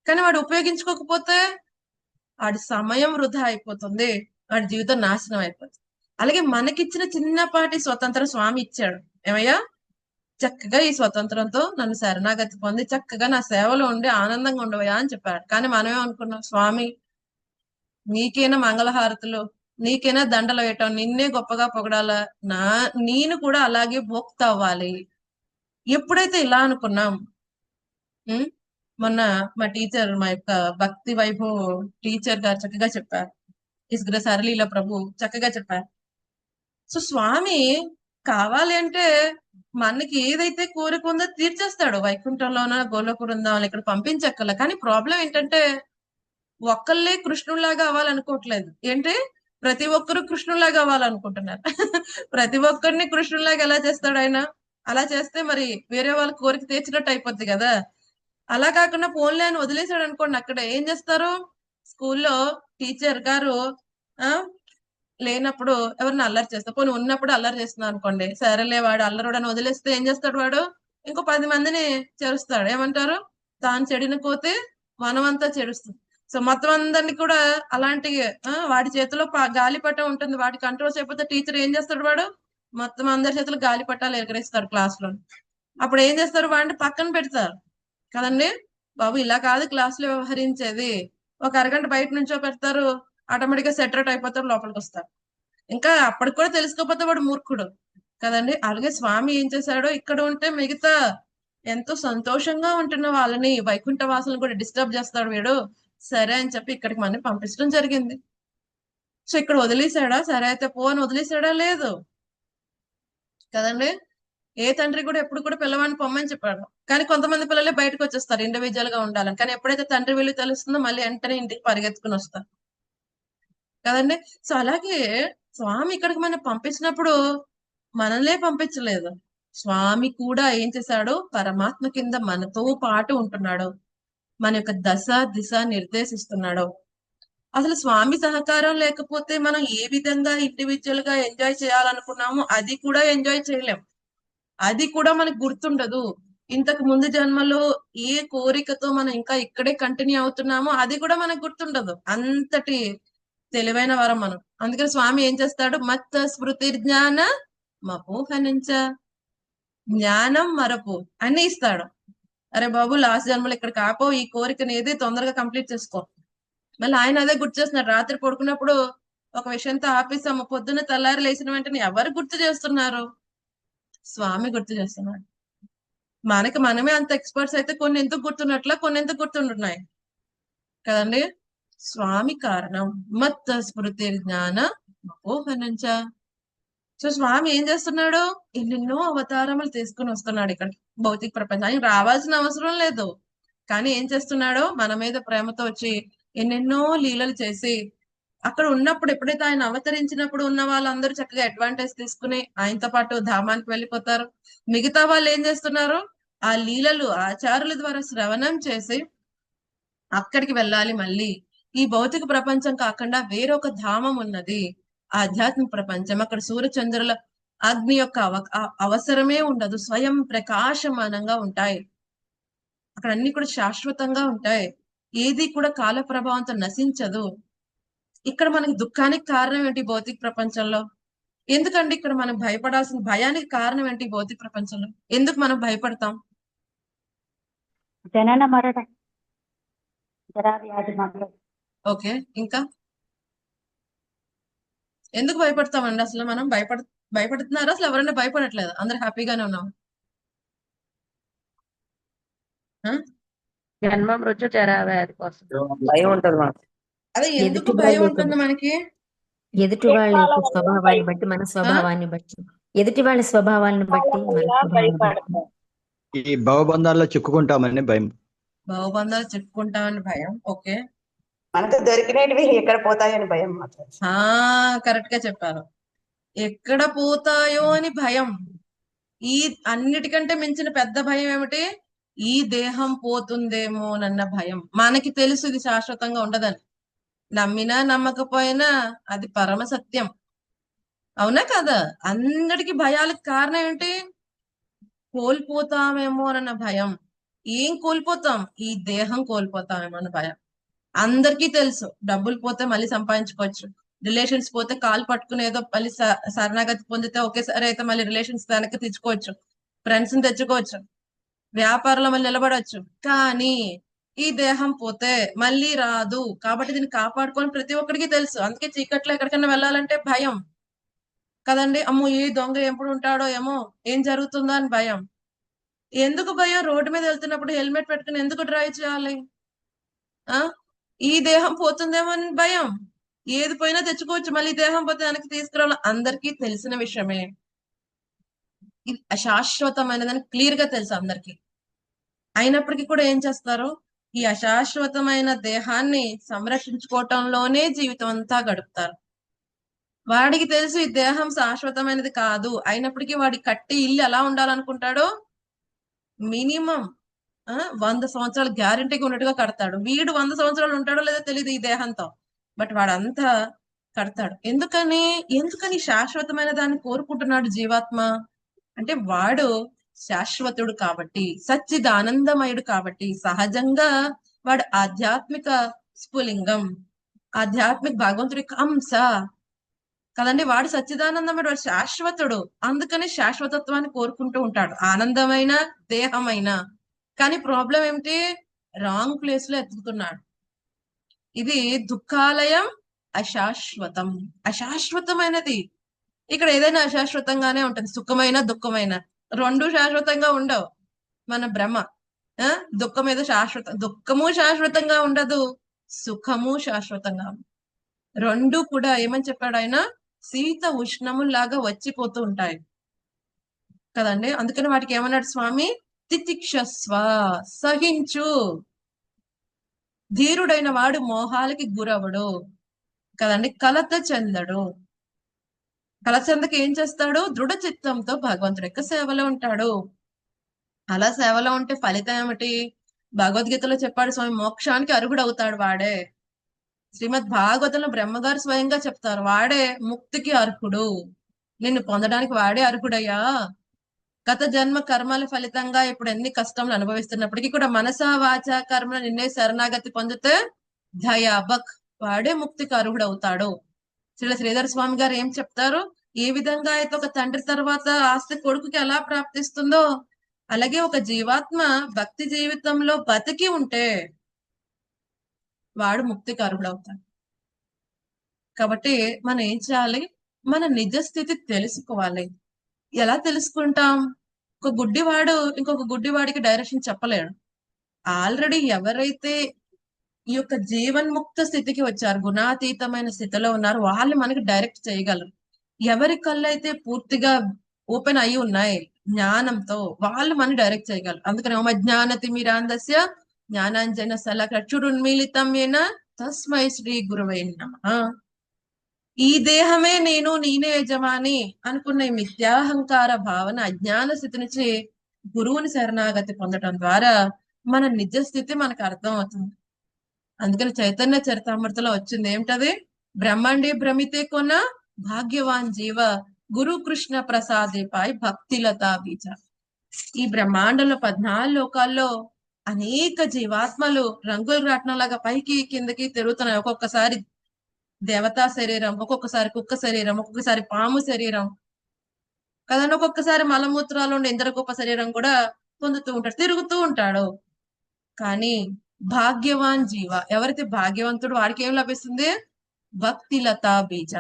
కానీ వాడు ఉపయోగించుకోకపోతే వాడి సమయం వృధా అయిపోతుంది, వాడి జీవితం నాశనం అయిపోతుంది. అలాగే మనకిచ్చిన చిన్నపాటి స్వతంత్రం స్వామి ఇచ్చాడు. ఏమయ్యా, చక్కగా ఈ స్వతంత్రంతో నన్ను శరణాగతి పొంది చక్కగా నా సేవలో ఉండి ఆనందంగా ఉండవయ్యా అని చెప్పాడు. కానీ మనమే అనుకున్నాం, స్వామి నీకేనా మంగళహారతులు, నీకేనా దండలు వేయటం, నిన్నే గొప్పగా పొగడాలా, నేను కూడా అలాగే భోక్త అవ్వాలి. ఎప్పుడైతే ఇలా అనుకున్నాం, మొన్న మా టీచర్, మా యొక్క భక్తి వైభవ్ టీచర్ గారు చక్కగా చెప్పారు. ఇసుగ్ర సరళీల ప్రభు చక్కగా చెప్పారు. సో స్వామి కావాలి అంటే మనకి ఏదైతే కోరిక ఉందో తీర్చేస్తాడు. వైకుంఠంలోన గోలోక బృందావనం ఇక్కడ పంపించక్కల. కానీ ప్రాబ్లం ఏంటంటే, ఒక్కళ్ళే కృష్ణుడిలాగా అవ్వాలనుకోవట్లేదు. ఏంటి, ప్రతి ఒక్కరు కృష్ణుడిలాగా అవ్వాలనుకుంటున్నారు ప్రతి ఒక్కరిని కృష్ణుడిలాగా ఎలా చేస్తాడు ఆయన? అలా చేస్తే మరి వేరే వాళ్ళ కోరిక తీర్చినట్టు అయిపోద్ది కదా. అలా కాకుండా ఫోన్లే అని వదిలేశాడు అనుకోండి, అక్కడ ఏం చేస్తారు? స్కూల్లో టీచర్ గారు లేనప్పుడు ఎవరిని అల్లరి చేస్తారు, పోనీ ఉన్నప్పుడు అల్లరి చేస్తున్నారు అనుకోండి, సరేలే వాడు అల్లరుడు అని వదిలేస్తే ఏం చేస్తాడు వాడు? ఇంకో 10 మందిని చేరుస్తాడు. ఏమంటారు? తాను చెడిన కోతే వనమంతా చెడుస్తుంది. సో మొత్తం అందరినీ కూడా అలాంటి వాడి చేతిలో గాలిపటం ఉంటుంది, వాటి కంట్రోల్ చేయకపోతే టీచర్ ఏం చేస్తాడు? వాడు మొత్తం అందరి చేతులు గాలిపటాలు ఎగరేస్తాడు క్లాస్ లో. అప్పుడు ఏం చేస్తారు? వాడిని పక్కన పెడతారు కదండి. బాబు ఇలా కాదు క్లాస్ లో వ్యవహరించేది, ఒక అరగంట బయట నుంచో పెడతారు, ఆటోమేటిక్ గా సెటరేట్ అయిపోతారు, లోపలికి వస్తారు. ఇంకా అప్పటికి కూడా తెలుసుకోకపోతే వాడు మూర్ఖుడు కదండి. అలాగే స్వామి ఏం చేశాడో, ఇక్కడ ఉంటే మిగతా ఎంతో సంతోషంగా ఉంటున్న వాళ్ళని, వైకుంఠ వాసులను కూడా డిస్టర్బ్ చేస్తాడు వీడు, సరే అని చెప్పి ఇక్కడికి మనం పంపించడం జరిగింది. సో ఇక్కడ వదిలేశాడా? సరే అయితే పో అని వదిలేశాడా? లేదు కదండి. ఏ తండ్రి కూడా ఎప్పుడు కూడా పిల్లవాడిని పొమ్మని చెప్పాడు. కానీ కొంతమంది పిల్లలే బయటకు వచ్చేస్తారు ఇండివిజువల్ గా ఉండాలని. కానీ ఎప్పుడైతే తండ్రి విలువ తెలుస్తుందో మళ్ళీ వెంటనే ఇంటికి పరిగెత్తుకుని వస్తారు కదండి. సో అలాగే స్వామి ఇక్కడికి మనం పంపించినప్పుడు మనల్నే పంపించలేదు, స్వామి కూడా ఏం చేశాడు? పరమాత్మ కింద మనతో పాటు ఉంటున్నాడు, మన యొక్క దశ దిశ నిర్దేశిస్తున్నాడు. అసలు స్వామి సహకారం లేకపోతే మనం ఏ విధంగా ఇండివిజువల్ గా ఎంజాయ్ చేయాలనుకున్నామో అది కూడా ఎంజాయ్ చేయలేం, అది కూడా మనకు గుర్తుండదు. ఇంతకు ముందు జన్మలో ఏ కోరికతో మనం ఇంకా ఇక్కడే కంటిన్యూ అవుతున్నామో అది కూడా మనకు గుర్తుండదు. అంతటి తెలివైన వరం మనం. అందుకని స్వామి ఏం చేస్తాడు? మత్త స్మృతి జ్ఞాన మపోహనంచ, జ్ఞానం మరపు అన్ని ఇస్తాడు. అరే బాబు లాస్ట్ జన్మలో ఇక్కడ కాపో, ఈ కోరికని ఏది తొందరగా కంప్లీట్ చేసుకో. మళ్ళీ ఆయన అదే గుర్తు చేస్తున్నాడు. రాత్రి పడుకున్నప్పుడు ఒక విషయంతో ఆపేసాము, పొద్దున్న తెల్లారి లేచిన వెంటనే ఎవరు గుర్తు చేస్తున్నారు? స్వామి గుర్తు చేస్తున్నాడు. మనమే అంత ఎక్స్పర్ట్స్ అయితే కొన్ని ఎందుకు గుర్తున్నట్లా, కొన్ని ఎందుకు గుర్తుంటున్నాయి కదండి. స్వామి కారణం. మత్త స్మృతి జ్ఞాన మపోహనంచ. సో స్వామి ఏం చేస్తున్నాడు? ఎన్నెన్నో అవతారములు తీసుకుని వస్తున్నాడు ఇక్కడ భౌతిక ప్రపంచానికి. రావాల్సిన అవసరం లేదు, కానీ ఏం చేస్తున్నాడు? మన మీద ప్రేమతో వచ్చి ఎన్నెన్నో లీలలు చేసి, అక్కడ ఉన్నప్పుడు ఎప్పుడైతే ఆయన అవతరించినప్పుడు ఉన్న వాళ్ళందరూ చక్కగా అడ్వాంటేజ్ తీసుకుని ఆయనతో పాటు ధామానికి వెళ్ళిపోతారు. మిగతా వాళ్ళు ఏం చేస్తున్నారు? ఆ లీలలు ఆచారుల ద్వారా శ్రవణం చేసి అక్కడికి వెళ్ళాలి. మళ్ళీ ఈ భౌతిక ప్రపంచం కాకుండా వేరొక ధామం ఉన్నది, ఆధ్యాత్మిక ప్రపంచం. అక్కడ సూర్యచంద్రుల అగ్ని యొక్క అవసరమే ఉండదు, స్వయం ప్రకాశమానంగా ఉంటాయి. అక్కడ అన్ని కూడా శాశ్వతంగా ఉంటాయి, ఏది కూడా కాల ప్రభావంతో నశించదు. ఇక్కడ మనకి దుఃఖానికి కారణం ఏంటి భౌతిక ప్రపంచంలో? ఎందుకండి ఇక్కడ మనం భయపడాల్సిన భయానికి కారణం ఏంటి భౌతిక ప్రపంచంలో? ఎందుకు మనం భయపడతాం? జనన మరణ జరా వ్యాధి మందులు. ఓకే, ఇంకా ఎందుకు భయపడతామండి? అసలు మనం భయపడుతున్నారా? అసలు ఎవరైనా భయపడట్లేదు? అందరు హ్యాపీగానే ఉన్నాం. జన్మ మృత్యు జరా వ్యాధి కోసం భయం ఉంటుంది మాకు. అదే ఎందుకు ఎదుటి భయం వాళ్ళ ఉంటుంది మనకి? ఎదుటి వాళ్ళ యొక్క స్వభావాన్ని బట్టి మన స్వభావాన్ని బట్టి, ఎదుటి వాళ్ళ స్వభావాన్ని బట్టి మన స్వభావాన్ని బట్టి ఈ భవబంధాల్లో చిక్కుకుంటామని భయం. భవబంధాలు చెప్పుకుంటామని భయం. ఓకే, మనకు దొరికినవి ఎక్కడ పోతాయని భయం మాత్రం. కరెక్ట్ గా చెప్పారు. ఎక్కడ పోతాయో అని భయం. ఈ అన్నిటికంటే మించిన పెద్ద భయం ఏమిటి? ఈ దేహం పోతుందేమోనన్న భయం. మనకి తెలుసు ఇది శాశ్వతంగా ఉండదని, నమ్మినా నమ్మకపోయినా అది పరమ సత్యం. అవునా కదా? అందరికి భయాలకు కారణం ఏంటి? కోల్పోతామేమో అన్న భయం. ఏం కోల్పోతాం? ఈ దేహం కోల్పోతామేమో అన్న భయం. అందరికీ తెలుసు డబ్బులు పోతే మళ్ళీ సంపాదించుకోవచ్చు, రిలేషన్స్ పోతే కాలు పట్టుకుని ఏదో మళ్ళీ శరణాగతి పొందితే ఒకేసారి అయితే మళ్ళీ రిలేషన్స్ వెనక్కి తెచ్చుకోవచ్చు, ఫ్రెండ్స్ ని తెచ్చుకోవచ్చు, వ్యాపారంలో మళ్ళీ నిలబడవచ్చు. కానీ ఈ దేహం పోతే మళ్ళీ రాదు, కాబట్టి దీన్ని కాపాడుకొని ప్రతి ఒక్కరికి తెలుసు. అందుకే చీకట్లో ఎక్కడికైనా వెళ్ళాలంటే భయం కదండి. అమ్మో, ఈ దొంగ ఎప్పుడు ఉంటాడో ఏమో, ఏం జరుగుతుందో అని భయం. ఎందుకు భయం? రోడ్డు మీద వెళ్తున్నప్పుడు హెల్మెట్ పెట్టుకుని ఎందుకు డ్రైవ్ చేయాలి? ఈ దేహం పోతుందేమో అని భయం. ఏది పోయినా తెచ్చుకోవచ్చు, మళ్ళీ దేహం పోతే వెనక్కి తీసుకురావాలి. అందరికీ తెలిసిన విషయమే. ఇది అశాశ్వతమైనదని క్లియర్ గా తెలుసు అందరికి. అయినప్పటికీ కూడా ఏం చేస్తారు? ఈ అశాశ్వతమైన దేహాన్ని సంరక్షించుకోవటంలోనే జీవితం అంతా గడుపుతారు. వాడికి తెలుసు ఈ దేహం శాశ్వతమైనది కాదు, అయినప్పటికీ వాడి కట్టి ఇల్లు ఎలా ఉండాలనుకుంటాడో మినిమం 100 సంవత్సరాలు గ్యారంటీగా ఉన్నట్టుగా కడతాడు. వీడు 100 సంవత్సరాలు ఉంటాడో లేదో తెలియదు ఈ దేహంతో, బట్ వాడంతా కడతాడు. ఎందుకని శాశ్వతమైన దాన్ని కోరుకుంటున్నాడు జీవాత్మ అంటే, వాడు శాశ్వతుడు కాబట్టి, సచ్చిదానందమయుడు కాబట్టి, సహజంగా వాడు ఆధ్యాత్మిక స్ఫులింగం, ఆధ్యాత్మిక భగవంతుడి అంశ కదండి. వాడు సచ్చిదానందమయుడు, వాడు శాశ్వతుడు. అందుకని శాశ్వతత్వాన్ని కోరుకుంటూ ఉంటాడు, ఆనందమైన దేహమైన. కానీ ప్రాబ్లం ఏమిటి? రాంగ్ ప్లేస్ లో ఎత్తుకుతున్నాడు. ఇది దుఃఖాలయం, అశాశ్వతం. అశాశ్వతమైనది. ఇక్కడ ఏదైనా అశాశ్వతంగానే ఉంటుంది, సుఖమైన దుఃఖమైన రెండు శాశ్వతంగా ఉండవు. మన భ్రమ. దుఃఖం ఏదో దుఃఖము శాశ్వతంగా ఉండదు, సుఖము శాశ్వతంగా. రెండు కూడా ఏమని చెప్పాడు ఆయన? శీత ఉష్ణములాగా వచ్చిపోతూ ఉంటాయి కదండి. అందుకని వాటికి ఏమన్నాడు స్వామి? తితిక్షస్వ, సహించు. ధీరుడైన వాడు మోహాలకి గురవడు కదండి, కలత చెందడు. కలత చెందక ఏం చేస్తాడు? దృఢ చిత్తంతో భగవంతుడి యొక్క సేవలో ఉంటాడు. అలా సేవలో ఉంటే ఫలితం ఏమిటి? భగవద్గీతలో చెప్పాడు స్వామి, మోక్షానికి అర్హుడు అవుతాడు వాడే. శ్రీమద్ భాగవతంలో బ్రహ్మగారు స్వయంగా చెప్తారు, వాడే ముక్తికి అర్హుడు, నిన్ను పొందడానికి వాడే అర్హుడయ్యా. గత జన్మ కర్మల ఫలితంగా ఇప్పుడు ఎన్ని కష్టములు అనుభవిస్తున్నప్పటికీ కూడా మనసా వాచా కర్మలు నిన్నే శరణాగతి పొందితే దయాబక్ వాడే ముక్తికి అర్హుడు అవుతాడు. శ్రీధర స్వామి గారు ఏం చెప్తారు? ఏ విధంగా అయితే ఒక తండ్రి తర్వాత ఆస్తి కొడుకుకి ఎలా ప్రాప్తిస్తుందో, అలాగే ఒక జీవాత్మ భక్తి జీవితంలో బతికి ఉంటే వాడు ముక్తికి అర్హుడు అవుతాడు. కాబట్టి మనం ఏం చేయాలి? మన నిజ స్థితి తెలుసుకోవాలి. ఎలా తెలుసుకుంటాం? ఒక గుడ్డివాడు ఇంకొక గుడ్డివాడికి డైరెక్షన్ చెప్పలేడు. ఆల్రెడీ ఎవరైతే ఈ యొక్క జీవన్ముక్త స్థితికి వచ్చారు, గుణాతీతమైన స్థితిలో ఉన్నారు, వాళ్ళు మనకి డైరెక్ట్ చేయగలరు. ఎవరి కళ్ళు అయితే పూర్తిగా ఓపెన్ అయి ఉన్నాయి జ్ఞానంతో, వాళ్ళు మనం డైరెక్ట్ చేయగలరు. అందుకని ఓమ జ్ఞానతిమిరాంధస్య జ్ఞానాంజన శలాకచురున్మీలితం ఏన తస్మై శ్రీ గురువై నమః. ఈ దేహమే నేను, నేనే యజమాని అనుకున్న ఈ మిథ్యాహంకార భావన, అజ్ఞాన స్థితి నుంచి గురువుని శరణాగతి పొందడం ద్వారా మన నిజ స్థితి మనకు అర్థం అవుతుంది. అందుకని చైతన్య చరితామృతలో వచ్చింది ఏమిటది? బ్రహ్మాండే భ్రమితే కొన భాగ్యవాన్ జీవ గురు కృష్ణ ప్రసాదే పాయ్ భక్తిలతా బీజ. ఈ బ్రహ్మాండంలో 14 లోకాల్లో అనేక జీవాత్మలు రంగుల రాట్నంలాగా పైకి కిందకి తిరుగుతున్నాయి. ఒక్కొక్కసారి దేవతా శరీరం, ఒక్కొక్కసారి కుక్క శరీరం, ఒక్కొక్కసారి పాము శరీరం కదండి, ఒక్కొక్కసారి మలమూత్రాలు ఉండే ఇంద్రగోప శరీరం కూడా పొందుతూ ఉంటాడు, తిరుగుతూ ఉంటాడు. కానీ భాగ్యవాన్ జీవ, ఎవరైతే భాగ్యవంతుడు వాడికి ఏం లభిస్తుంది? భక్తిలతా బీజ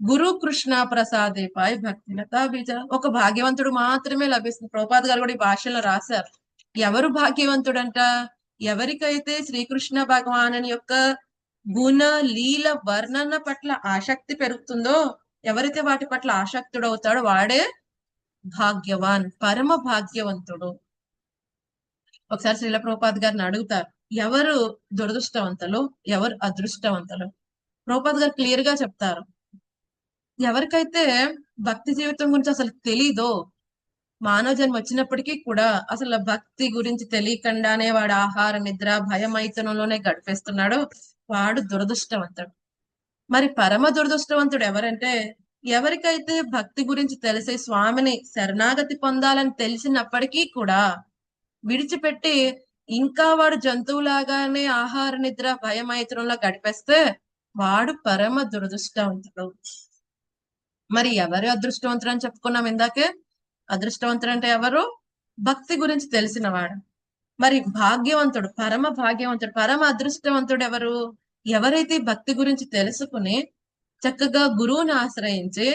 గురు కృష్ణ ప్రసాదే పాయ్ భక్తిలతా బీజ. ఒక భాగ్యవంతుడు మాత్రమే లభిస్తుంది. ప్రభుపాద గారు కూడా ఈ భాషలో రాశారు. ఎవరు భాగ్యవంతుడంట? ఎవరికైతే శ్రీకృష్ణ భగవానుని యొక్క గుణ లీల వర్ణన పట్ల ఆసక్తి పెరుగుతుందో, ఎవరైతే వాటి పట్ల ఆసక్తుడవుతాడో వాడే భాగ్యవాన్, పరమ భాగ్యవంతుడు. ఒకసారి శ్రీల ప్రభుపాద గారిని అడుగుతారు, ఎవరు దురదృష్టవంతులు, ఎవరు అదృష్టవంతులు? ప్రభుపాద గారు క్లియర్ గా చెప్తారు, ఎవరికైతే భక్తి జీవితం గురించి అసలు తెలీదో, మానవ జన్మ వచ్చినప్పటికీ కూడా అసలు భక్తి గురించి తెలియకుండానే వాడు ఆహార నిద్ర భయమైతనంలోనే గడిపేస్తున్నాడు, వాడు దురదృష్టవంతుడు. మరి పరమ దురదృష్టవంతుడు ఎవరంటే, ఎవరికైతే భక్తి గురించి తెలిసే స్వామిని శరణాగతి పొందాలని తెలిసినప్పటికీ కూడా విడిచిపెట్టి ఇంకా వాడు జంతువులాగానే ఆహార నిద్ర భయమైతనంలో గడిపేస్తే వాడు పరమ దురదృష్టవంతుడు. మరి ఎవరు అదృష్టవంతుడు అని చెప్పుకున్నాం ఇందాకే. అదృష్టవంతుడు అంటే ఎవరు? భక్తి గురించి తెలిసిన వాడు. మరి భాగ్యవంతుడు, పరమ భాగ్యవంతుడు, పరమ అదృష్టవంతుడు ఎవరు? ఎవరైతే భక్తి గురించి తెలుసుకుని చక్కగా గురువుని ఆశ్రయించి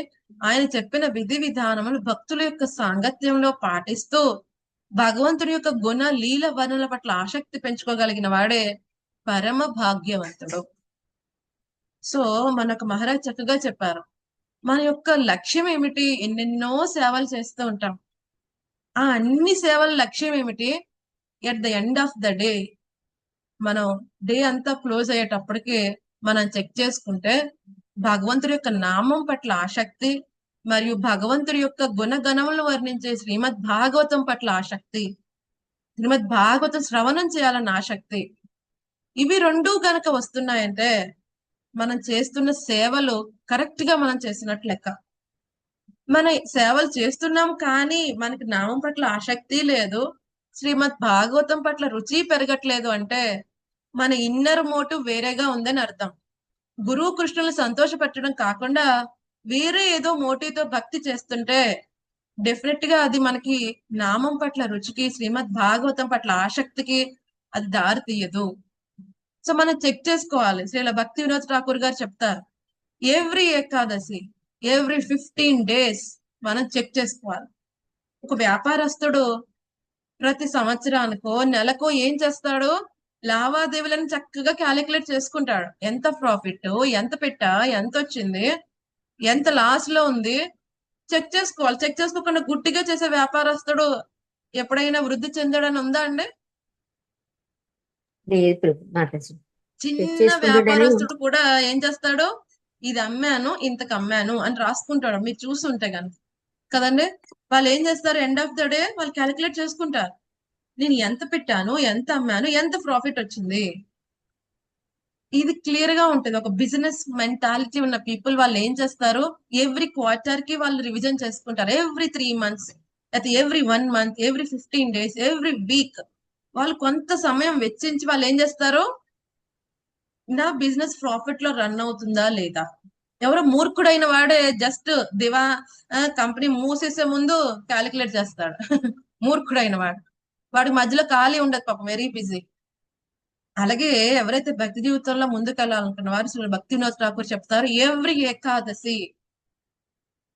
ఆయన చెప్పిన విధి విధానములు భక్తుల యొక్క సాంగత్యంలో పాటిస్తూ భగవంతుడి యొక్క గుణ లీల వర్ణల పట్ల ఆసక్తి పెంచుకోగలిగిన వాడే పరమ భాగ్యవంతుడు. సో మనకు మహారాజ్ చక్కగా చెప్పారు, మన యొక్క లక్ష్యం ఏమిటి? ఎన్నెన్నో సేవలు చేస్తూ ఉంటాం. ఆ అన్ని సేవల లక్ష్యం ఏమిటి? At the end of the day, మనం డే అంతా క్లోజ్ అయ్యేటప్పటికి మనం చెక్ చేసుకుంటే భగవంతుడి యొక్క నామం పట్ల ఆసక్తి మరియు భగవంతుడి యొక్క గుణగణములను వర్ణించే శ్రీమద్ భాగవతం పట్ల ఆసక్తి, శ్రీమద్ భాగవతం శ్రవణం చేయాలన్న ఆసక్తి, ఇవి రెండూ గనక వస్తున్నాయంటే మనం చేస్తున్న సేవలు కరెక్ట్ గా మనం చేసినట్లు లెక్క. మన సేవలు చేస్తున్నాం కానీ మనకి నామం పట్ల ఆసక్తి లేదు, శ్రీమద్ భాగవతం పట్ల రుచి పెరగట్లేదు అంటే మన ఇన్నర్ మోటివ్ వేరేగా ఉందని అర్థం. గురువు కృష్ణులను సంతోషపెట్టడం కాకుండా వేరే ఏదో మోటివ్ తో భక్తి చేస్తుంటే డెఫినెట్ గా అది మనకి నామం పట్ల రుచికి, శ్రీమద్ భాగవతం పట్ల ఆసక్తికి అది దారి తీయదు. సో మనం చెక్ చేసుకోవాలి. శ్రీల భక్తి వినోద్ ఠాకూర్ గారు చెప్తారు, ఎవ్రీ ఏకాదశి, ఎవ్రీ 15 days మనం చెక్ చేసుకోవాలి. ఒక వ్యాపారస్తుడు ప్రతి సంవత్సరానికో నెలకో ఏం చేస్తాడు? లావాదేవీలను చక్కగా క్యాలిక్యులేట్ చేసుకుంటాడు. ఎంత ప్రాఫిట్, ఎంత పెట్టా, ఎంత వచ్చింది, ఎంత లాస్ లో ఉంది చెక్ చేసుకోవాలి. చెక్ చేసుకోకుండా గుట్టిగా చేసే వ్యాపారస్తుడు ఎప్పుడైనా వృద్ధి చెందడని ఉందా అండి? లేదు ప్రభు, మాతాజీ. చిన్న చేసుకుంటాడని వ్యాపారస్తుడు కూడా ఏం చేస్తాడు? ఇది అమ్మాను, ఇంతకు అమ్మాను అని రాసుకుంటాడు. మీరు చూస్తుంటే కనుక కదండి, వాళ్ళు ఏం చేస్తారు? ఎండ్ ఆఫ్ ద డే వాళ్ళు క్యాలిక్యులేట్ చేసుకుంటారు, నేను ఎంత పెట్టాను, ఎంత అమ్మాను, ఎంత ప్రాఫిట్ వచ్చింది. ఇది క్లియర్ గా ఉంటుంది. ఒక బిజినెస్ మెంటాలిటీ ఉన్న పీపుల్ వాళ్ళు ఏం చేస్తారు? ఎవ్రీ క్వార్టర్ కి వాళ్ళు రివిజన్ చేసుకుంటారు. ఎవ్రీ 3 months, అయితే every 1 month, every 15 days, every week వాళ్ళు కొంత సమయం వెచ్చించి వాళ్ళు ఏం చేస్తారు? నా బిజినెస్ ప్రాఫిట్ లో రన్ అవుతుందా లేదా? ఎవరో మూర్ఖుడైన వాడే జస్ట్ దివా కంపెనీ మూసేసే ముందు క్యాలిక్యులేట్ చేస్తాడు. మూర్ఖుడైన వాడి మధ్యలో ఖాళీ ఉండదు పాపం, వెరీ బిజీ. అలాగే ఎవరైతే భక్తి జీవితంలో ముందుకు వెళ్ళాలనుకున్న వారు శ్రీ భక్తి వినోద్ ఠాకూర్ చెప్తారు, ఎవ్రీ ఏకాదశి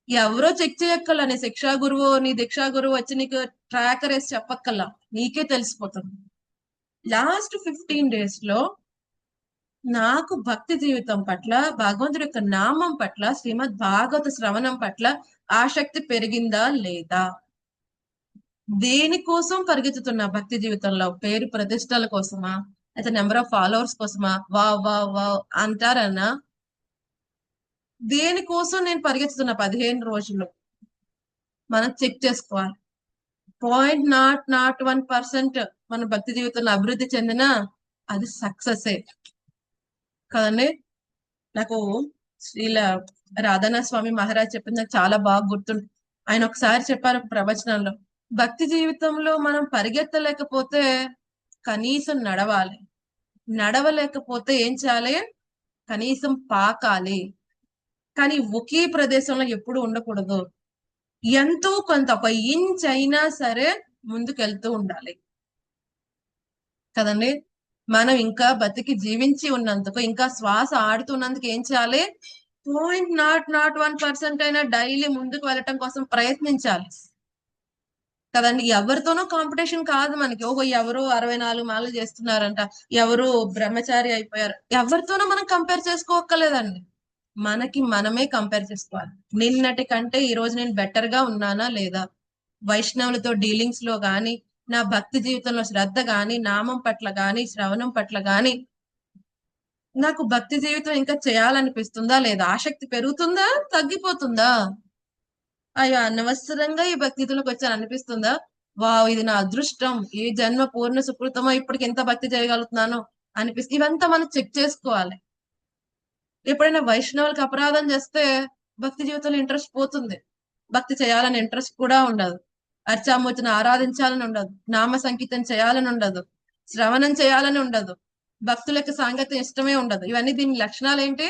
ఎవరో చెక్ చేయక్కల్లా, నీ శిక్షా గురువు, నీ దీక్షా గురువు వచ్చి నీకు ట్రాకర్ వేసి చెప్పక్కల్లా, నీకే తెలిసిపోతుంది. లాస్ట్ 15 days లో నాకు భక్తి జీవితం పట్ల, భగవంతుడి యొక్క నామం పట్ల, శ్రీమద్ భాగవత శ్రవణం పట్ల ఆసక్తి పెరిగిందా లేదా? దేనికోసం పరిగెత్తుతున్నా భక్తి జీవితంలో? పేరు ప్రతిష్టల కోసమా, అయితే నెంబర్ ఆఫ్ ఫాలోవర్స్ కోసమా, వా అంటారన్నా? దేనికోసం నేను పరిగెత్తుతున్నా 15 రోజులు? మనం చెక్ చేసుకోవాలి. 0.01% మన భక్తి జీవితంలో అభివృద్ధి చెందిన అది సక్సెస్ కదండి. నాకు శ్రీల రాధానాథ స్వామి మహారాజ్ చెప్పింది నాకు చాలా బాగా గుర్తుంది. ఆయన ఒకసారి చెప్పారు ఒక ప్రవచనంలో, భక్తి జీవితంలో మనం పరిగెత్తలేకపోతే కనీసం నడవాలి, నడవలేకపోతే ఏం చేయాలి, కనీసం పాకాలి. కానీ ఒకే ప్రదేశంలో ఎప్పుడు ఉండకూడదు. ఎంతో కొంత ఒక ఇంచ్ అయినా సరే ముందుకెళ్తూ ఉండాలి కదండి. మనం ఇంకా బతికి జీవించి ఉన్నందుకు, ఇంకా శ్వాస ఆడుతున్నందుకు ఏం చేయాలి, 0.01% అయినా డైలీ ముందుకు వెళ్ళటం కోసం ప్రయత్నించాలి కదండి. ఎవరితోనో కాంపిటీషన్ కాదు మనకి. ఓహో ఎవరు 64 మాలలు చేస్తున్నారంట, ఎవరు బ్రహ్మచారి అయిపోయారు, ఎవరితోనో మనం కంపేర్ చేసుకోక్కర్లేదండి. మనకి మనమే కంపేర్ చేసుకోవాలి. నిన్నటి కంటే ఈ రోజు నేను బెటర్ గా ఉన్నానా లేదా, వైష్ణవులతో డీలింగ్స్ లో గాని, నా భక్తి జీవితంలో శ్రద్ధ గాని, నామం పట్ల గాని, శ్రవణం పట్ల గాని, నాకు భక్తి జీవితం ఇంకా చేయాలనిపిస్తుందా లేదా, ఆసక్తి పెరుగుతుందా తగ్గిపోతుందా, అయ్యో అనవసరంగా ఈ భక్తిలోకి వచ్చాను అనిపిస్తుందా, వావ్ ఇది నా అదృష్టం, ఈ జన్మ పూర్ణ సుకృతమో ఇప్పటికి ఎంత భక్తి చేయగలుగుతున్నాను అనిపిస్తుంది. ఇవంతా మనం చెక్ చేసుకోవాలి. ఎప్పుడైనా వైష్ణవులకు అపరాధం చేస్తే భక్తి జీవితంలో ఇంట్రెస్ట్ పోతుంది, భక్తి చేయాలని ఇంట్రెస్ట్ కూడా ఉండదు, అర్చామూర్తిని ఆరాధించాలని ఉండదు, నామ సంకీర్తన చేయాలని ఉండదు, శ్రవణం చేయాలని ఉండదు, భక్తులకు సాంగత్యం ఇష్టమే ఉండదు. ఇవన్నీ దీని లక్షణాలు ఏంటి,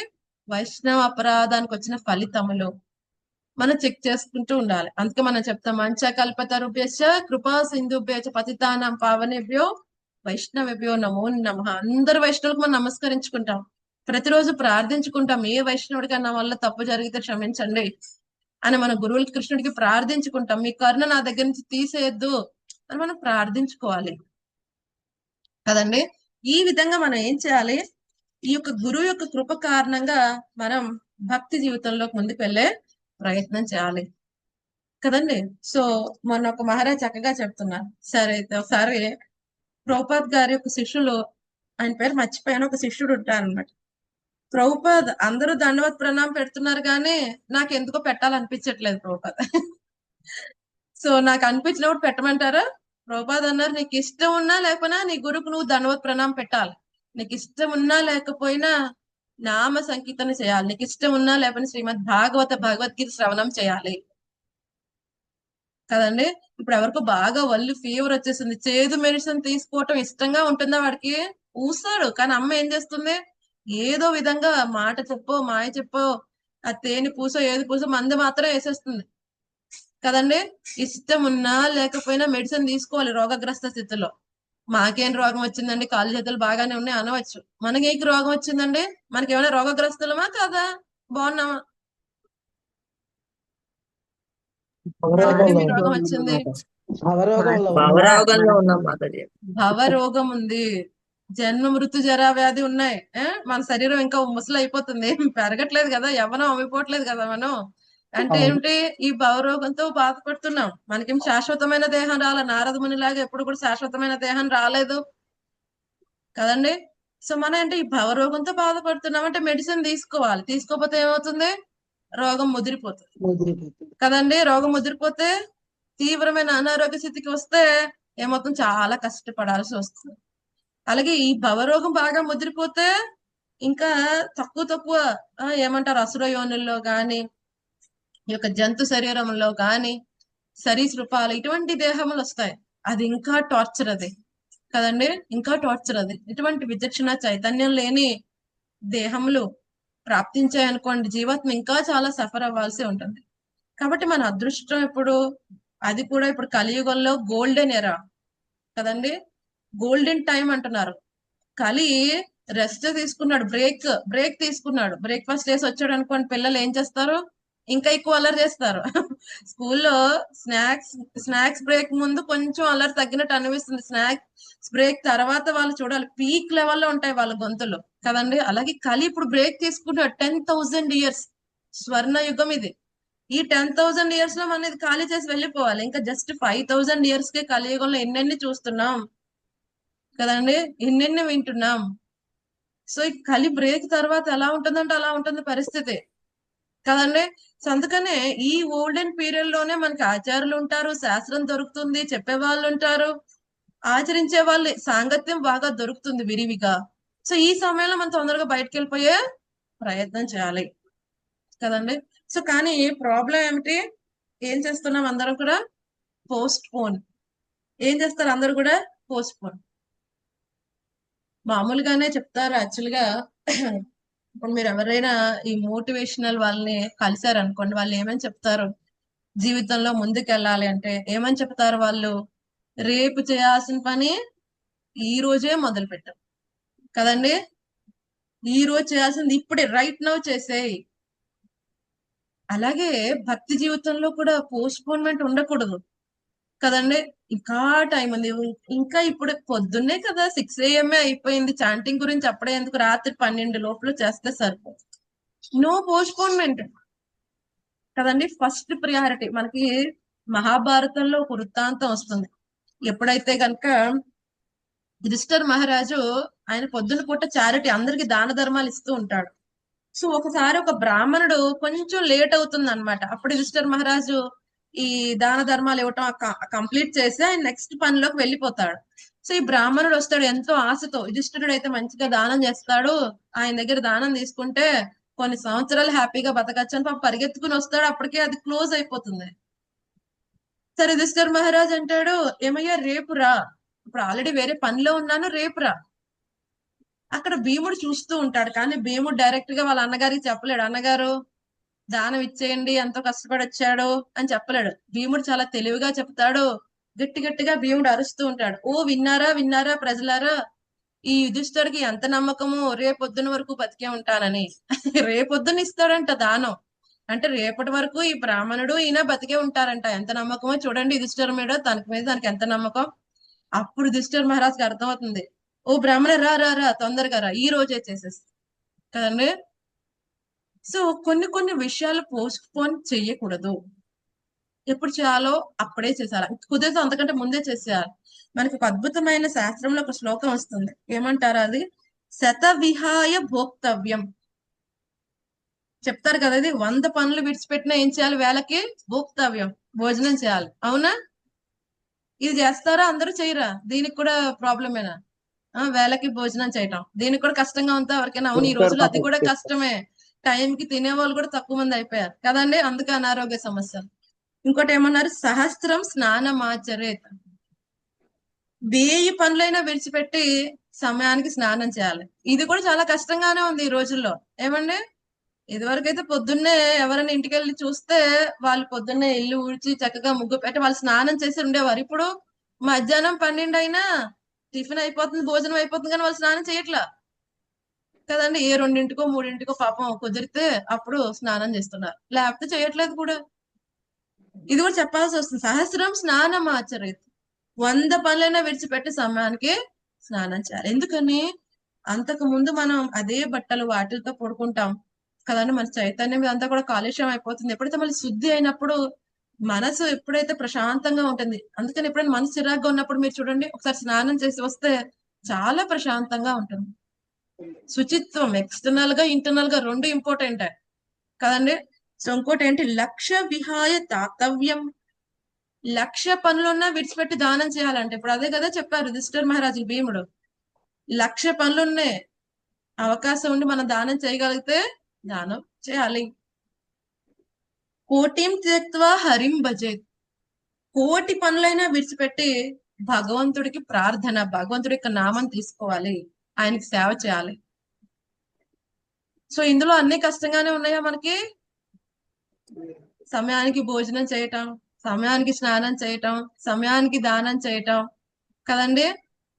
వైష్ణవ అపరాధానికి వచ్చిన ఫలితములు మనం చెక్ చేసుకుంటూ ఉండాలి. అందుకే మనం చెప్తాం, మంచకల్పతరుభ్యశ్చ కృపా సింధుభ్యశ్చ పతితానాం పావనేభ్యో వైష్ణవేభ్యో నమో నమః. అందరు వైష్ణవులకు మనం నమస్కరించుకుంటాం, ప్రతిరోజు ప్రార్థించుకుంటాం, ఏ వైష్ణవుడికి నా వల్ల తప్పు జరిగితే క్షమించండి అని మన గురువులకి కృష్ణుడికి ప్రార్థించుకుంటాం. మీ కరుణ నా దగ్గర నుంచి తీసేయద్దు అని మనం ప్రార్థించుకోవాలి కదండి. ఈ విధంగా మనం ఏం చేయాలి, ఈ యొక్క గురువు యొక్క కృప కారణంగా మనం భక్తి జీవితంలోకి ముందుకు వెళ్ళే ప్రయత్నం చేయాలి కదండి. సో మొన్న ఒక మహారాజ్ చక్కగా చెప్తున్నారు. సరే అయితే ఒకసారి ప్రభుపాద్ గారి యొక్క శిష్యులు, ఆయన పేరు మర్చిపోయాను, ఒక శిష్యుడు ఉంటారనమాట. ప్రభుపాద్ అందరూ దండవత్ ప్రణామం పెడుతున్నారు కానీ నాకు ఎందుకో పెట్టాలనిపించట్లేదు ప్రభుపాద్. సో నాకు అనిపించినప్పుడు పెట్టమంటారా. ప్రభుపాద్ అన్నారు, నీకు ఇష్టం ఉన్నా లేకపోయినా నీ గురువుకు నువ్వు దండవత్ ప్రణామం పెట్టాలి. నీకు ఇష్టం ఉన్నా లేకపోయినా నామ సంకీర్తన చేయాలి, నీకు ఇష్టం ఉన్నా లేకపోయినా శ్రీమద్ భగవద్గీత శ్రవణం చేయాలి కదండి. ఇప్పుడు ఎవరికో బాగా ఒళ్ళు ఫీవర్ వచ్చేసింది, చేదు మెడిసిన్ తీసుకోవటం ఇష్టంగా ఉంటుందా వాడికి, ఊస్తాడు. కానీ అమ్మ ఏం చేస్తుంది, ఏదో విధంగా మాట చెప్పో మాయ చెప్పో ఆ తేనె పూసో ఏది పూసో మందు మాత్రం వేసేస్తుంది కదండి. ఇష్టం ఉన్నా లేకపోయినా మెడిసిన్ తీసుకోవాలి రోగగ్రస్త స్థితిలో. మాకేం రోగం వచ్చిందండి, కాళ్ళు చేతులు బాగానే ఉన్నాయి అనవచ్చు. మనకి రోగం వచ్చిందండి, మనకి ఏమైనా రోగగ్రస్తులమా కాదా, బాగున్నామా, మనకి రోగం వచ్చింది, భవరోగంలో ఉన్నాం మాతాజీ. భవరోగం ఉంది, జన్మ మృత్యు జరా వ్యాధి ఉన్నాయి. మన శరీరం ఇంకా ముసలి అయిపోతుంది, పెరగట్లేదు కదా, యవ్వనం అమ్మిపోవట్లేదు కదా మనం. అంటే ఏమిటి, ఈ భవరోగంతో బాధపడుతున్నాం. మనకేం శాశ్వతమైన దేహం రాలే, నారద మునిలాగా ఎప్పుడు కూడా శాశ్వతమైన దేహం రాలేదు కదండి. సో మనం అంటే ఈ భవరోగంతో బాధపడుతున్నాం అంటే మెడిసిన్ తీసుకోవాలి, తీసుకోకపోతే ఏమవుతుంది, రోగం ముదిరిపోతుంది కదండి. రోగం ముదిరిపోతే తీవ్రమైన అనారోగ్య స్థితికి వస్తే ఏమవుతుంది, చాలా కష్టపడాల్సి వస్తుంది. అలాగే ఈ భవరోగం బాగా ముదిరిపోతే ఇంకా తక్కువ ఏమంటారు, అసుర యోనుల్లో గాని, ఈ యొక్క జంతు శరీరంలో గాని, సరీసృపాలు ఇటువంటి దేహములు వస్తాయి. అది ఇంకా టార్చర్, అది కదండి, ఇంకా టార్చర్. అది ఇటువంటి విచక్షణ చైతన్యం లేని దేహములు ప్రాప్తించాయి అనుకోండి, జీవాత్మ ఇంకా చాలా సఫర్ అవ్వాల్సి ఉంటుంది. కాబట్టి మన అదృష్టం ఇప్పుడు, అది కూడా ఇప్పుడు కలియుగంలో గోల్డెన్ ఎరా కదండి, గోల్డెన్ టైం అంటున్నారు. కలి రెస్ట్ తీసుకున్నాడు, బ్రేక్ తీసుకున్నాడు, బ్రేక్ఫాస్ట్ చేసి వచ్చాడు అనుకోండి, పిల్లలు ఏం చేస్తారు, ఇంకా ఎక్కువ అల్లరి చేస్తారు. స్కూల్లో స్నాక్స్ బ్రేక్ ముందు కొంచెం అల్లరి తగ్గినట్టు అనిపిస్తుంది, స్నాక్స్ బ్రేక్ తర్వాత వాళ్ళు చూడాలి పీక్ లెవెల్లో ఉంటాయి వాళ్ళ గొంతులు కదండి. అలాగే కలి ఇప్పుడు బ్రేక్ తీసుకుంటాడు. 10,000 years స్వర్ణ యుగం ఇది. ఈ 10,000 years లో మనం ఇది ఖాళీ చేసి వెళ్ళిపోవాలి. ఇంకా జస్ట్ 5,000 years కే కలియుగంలో ఎన్నెన్ని చూస్తున్నాం కదండి, ఎన్నెన్ని వింటున్నాం. సో ఈ కలి బ్రేక్ తర్వాత ఎలా ఉంటుందంటే అలా ఉంటుంది పరిస్థితి కదండి. సో అందుకనే ఈ గోల్డెన్ పీరియడ్ లోనే మనకి ఆచార్యులు ఉంటారు, శాస్త్రం దొరుకుతుంది, చెప్పే వాళ్ళు ఉంటారు. ఆచరించే వాళ్ళ సాంగత్యం బాగా దొరుకుతుంది విరివిగా. సో ఈ సమయంలో మనం తొందరగా బయటకు వెళ్ళిపోయే ప్రయత్నం చేయాలి కదండి. సో కానీ ప్రాబ్లం ఏమిటి, ఏం చేస్తున్నాం అందరం కూడా, పోస్ట్ పోన్. ఏం చేస్తారు అందరూ కూడా, పోస్ట్ పోన్. మామూలుగానే చెప్తారు యాక్చువల్గా. ఇప్పుడు మీరు ఎవరైనా ఈ మోటివేషనల్ వాళ్ళని కలిసారు అనుకోండి, వాళ్ళు ఏమని చెప్తారు, జీవితంలో ముందుకు వెళ్ళాలి అంటే ఏమని చెప్తారు వాళ్ళు, రేపు చేయాల్సిన పని ఈ రోజే మొదలు పెట్టాం కదండి. ఈ రోజు చేయాల్సింది ఇప్పుడే, రైట్ నౌ చేసేయి. అలాగే భక్తి జీవితంలో కూడా పోస్ట్ పోన్మెంట్ ఉండకూడదు కదండి. ఇంకా టైం ఉంది, ఇంకా ఇప్పుడు పొద్దున్నే కదా 6 AM అయిపోయింది, చాంటింగ్ గురించి అప్పుడే ఎందుకు, రాత్రి 12 లోపల చేస్తే సరిపోదు. నో పోస్ట్ పోన్మెంట్ కదండి. ఫస్ట్ ప్రియారిటీ మనకి మహాభారతంలో ఒక వృత్తాంతం వస్తుంది. ఎప్పుడైతే గనక యుధిష్ఠిర మహారాజు ఆయన పొద్దున పూట చారిటీ అందరికి దాన ధర్మాలు ఇస్తూ ఉంటాడు. సో ఒకసారి ఒక బ్రాహ్మణుడు కొంచెం లేట్ అవుతుంది అనమాట. అప్పుడు యుధిష్ఠిర మహారాజు ఈ దాన ధర్మాలు ఇవ్వటం కంప్లీట్ చేసి ఆయన నెక్స్ట్ పనిలోకి వెళ్ళిపోతాడు. సో ఈ బ్రాహ్మణుడు వస్తాడు ఎంతో ఆశతో, యుధిష్ఠిరుడు అయితే మంచిగా దానం చేస్తాడు, ఆయన దగ్గర దానం తీసుకుంటే కొన్ని సంవత్సరాలు హ్యాపీగా బతకచ్చు అని పాపం పరిగెత్తుకుని వస్తాడు. అప్పటికే అది క్లోజ్ అయిపోతుంది. సరే యుధిష్ఠిర మహారాజ్ అంటాడు, ఏమయ్యా రేపు రా, ఇప్పుడు ఆల్రెడీ వేరే పనిలో ఉన్నాను, రేపు రా. అక్కడ భీముడు చూస్తూ ఉంటాడు, కానీ భీముడు డైరెక్ట్ గా వాళ్ళ అన్నగారికి చెప్పలేడు, అన్నగారు దానం ఇచ్చేయండి ఎంతో కష్టపడి వచ్చాడు అని చెప్పలేడు. భీముడు చాలా తెలివిగా చెప్తాడు, గట్టి గట్టిగా భీముడు అరుస్తూ ఉంటాడు, ఓ విన్నారా విన్నారా ప్రజలారా, ఈ యుధిష్ఠిరుడికి ఎంత నమ్మకము రేపొద్దున వరకు బతికే ఉంటానని. రేపొద్దున ఇస్తాడంట దానం, అంటే రేపటి వరకు ఈ బ్రాహ్మణుడు ఈయన బతికే ఉంటారంట. ఎంత నమ్మకమో చూడండి యుధిష్ఠిర మీద, తనకి ఎంత నమ్మకం. అప్పుడు యుధిష్ఠిర మహారాజ్కి అర్థమవుతుంది, ఓ బ్రాహ్మణ రా రా రా, తొందరగా రా, ఈ రోజే చేసేస్తా కదండి. సో కొన్ని విషయాలు పోస్ట్ పోన్ చెయ్యకూడదు, ఎప్పుడు చేయాలో అప్పుడే చేసేయాలి, కుదిరితే అంతకంటే ముందే చేసేయాలి. మనకి ఒక అద్భుతమైన శాస్త్రంలో ఒక శ్లోకం వస్తుంది, ఏమంటారు అది, శత విహాయ భోక్తవ్యం. చెప్తారు కదా, ఇది 100 పనులు విడిచిపెట్టినా ఏం చేయాలి, వేళకి భోక్తవ్యం, భోజనం చేయాలి. అవునా, ఇది చేస్తారా అందరూ చేయరా, దీనికి కూడా ప్రాబ్లమేనా, వేళకి భోజనం చేయటం, దీనికి కూడా కష్టంగా ఉందా ఎవరికైనా. అవును, ఈ రోజులు అది కూడా కష్టమే, టైంకి తినే వాళ్ళు కూడా తక్కువ మంది అయిపోయారు కదండి, అందుకే అనారోగ్య సమస్యలు. ఇంకోటి ఏమన్నారు, సహస్రం స్నానమాచరేత్, 1000 పనులైనా విడిచిపెట్టి సమయానికి స్నానం చేయాలి. ఇది కూడా చాలా కష్టంగానే ఉంది ఈ రోజుల్లో, ఏమండి. ఇదివరకైతే పొద్దున్నే ఎవరైనా ఇంటికి వెళ్ళి చూస్తే వాళ్ళు పొద్దున్నే ఇల్లు ఊడ్చి చక్కగా ముగ్గు పెట్టి వాళ్ళు స్నానం చేసి ఉండేవారు. ఇప్పుడు మధ్యాహ్నం 12 అయినా టిఫిన్ అయిపోతుంది, భోజనం అయిపోతుంది, కానీ వాళ్ళు స్నానం చేయట్లా కదండి. ఏ 2ంటికో 3ంటికో పాపం కుదిరితే అప్పుడు స్నానం చేస్తున్నారు, లేకపోతే చేయట్లేదు కూడా. ఇది కూడా చెప్పాల్సి వస్తుంది, సహస్రం స్నానం ఆచరేత్, 100 పనులైనా విడిచిపెట్టి సమయానికి స్నానం చేయాలి. ఎందుకని, అంతకు ముందు మనం అదే బట్టలు వాటితో పడుకుంటాం కదండి, మన చైతన్యం అంతా కూడా కాలుష్యం అయిపోతుంది. ఎప్పుడైతే మళ్ళీ శుద్ధి అయినప్పుడు మనసు ఎప్పుడైతే ప్రశాంతంగా ఉంటుంది. అందుకని ఎప్పుడైనా మనసు చిరాగ్గా ఉన్నప్పుడు మీరు చూడండి, ఒకసారి స్నానం చేసి వస్తే చాలా ప్రశాంతంగా ఉంటుంది. శుచిత్వం ఎక్స్టర్నల్ గా ఇంటర్నల్ గా 2 ఇంపార్టెంట్ కదండి. సో ఇంకోటి ఏంటి, లక్ష విహాయ దాతవ్యం, 1,00,000 పనులున్నా విడిచిపెట్టి దానం చేయాలంటే, ఇప్పుడు అదే కదా చెప్పారు యుధిష్ఠిర మహారాజు భీముడు, 1,00,000 పనులున్నాయి, అవకాశం ఉండి మనం దానం చేయగలిగితే దానం చేయాలి. కోటిం త్యక్త్వా హరిం భజేత్, 1,00,000 పనులైనా విడిచిపెట్టి భగవంతుడికి ప్రార్థన, భగవంతుడి యొక్క నామం తీసుకోవాలి, ఆయనకి సేవ చేయాలి. సో ఇందులో అన్ని కష్టంగానే ఉన్నాయా మనకి, సమయానికి భోజనం చేయటం, సమయానికి స్నానం చేయటం, సమయానికి దానం చేయటం కదండి,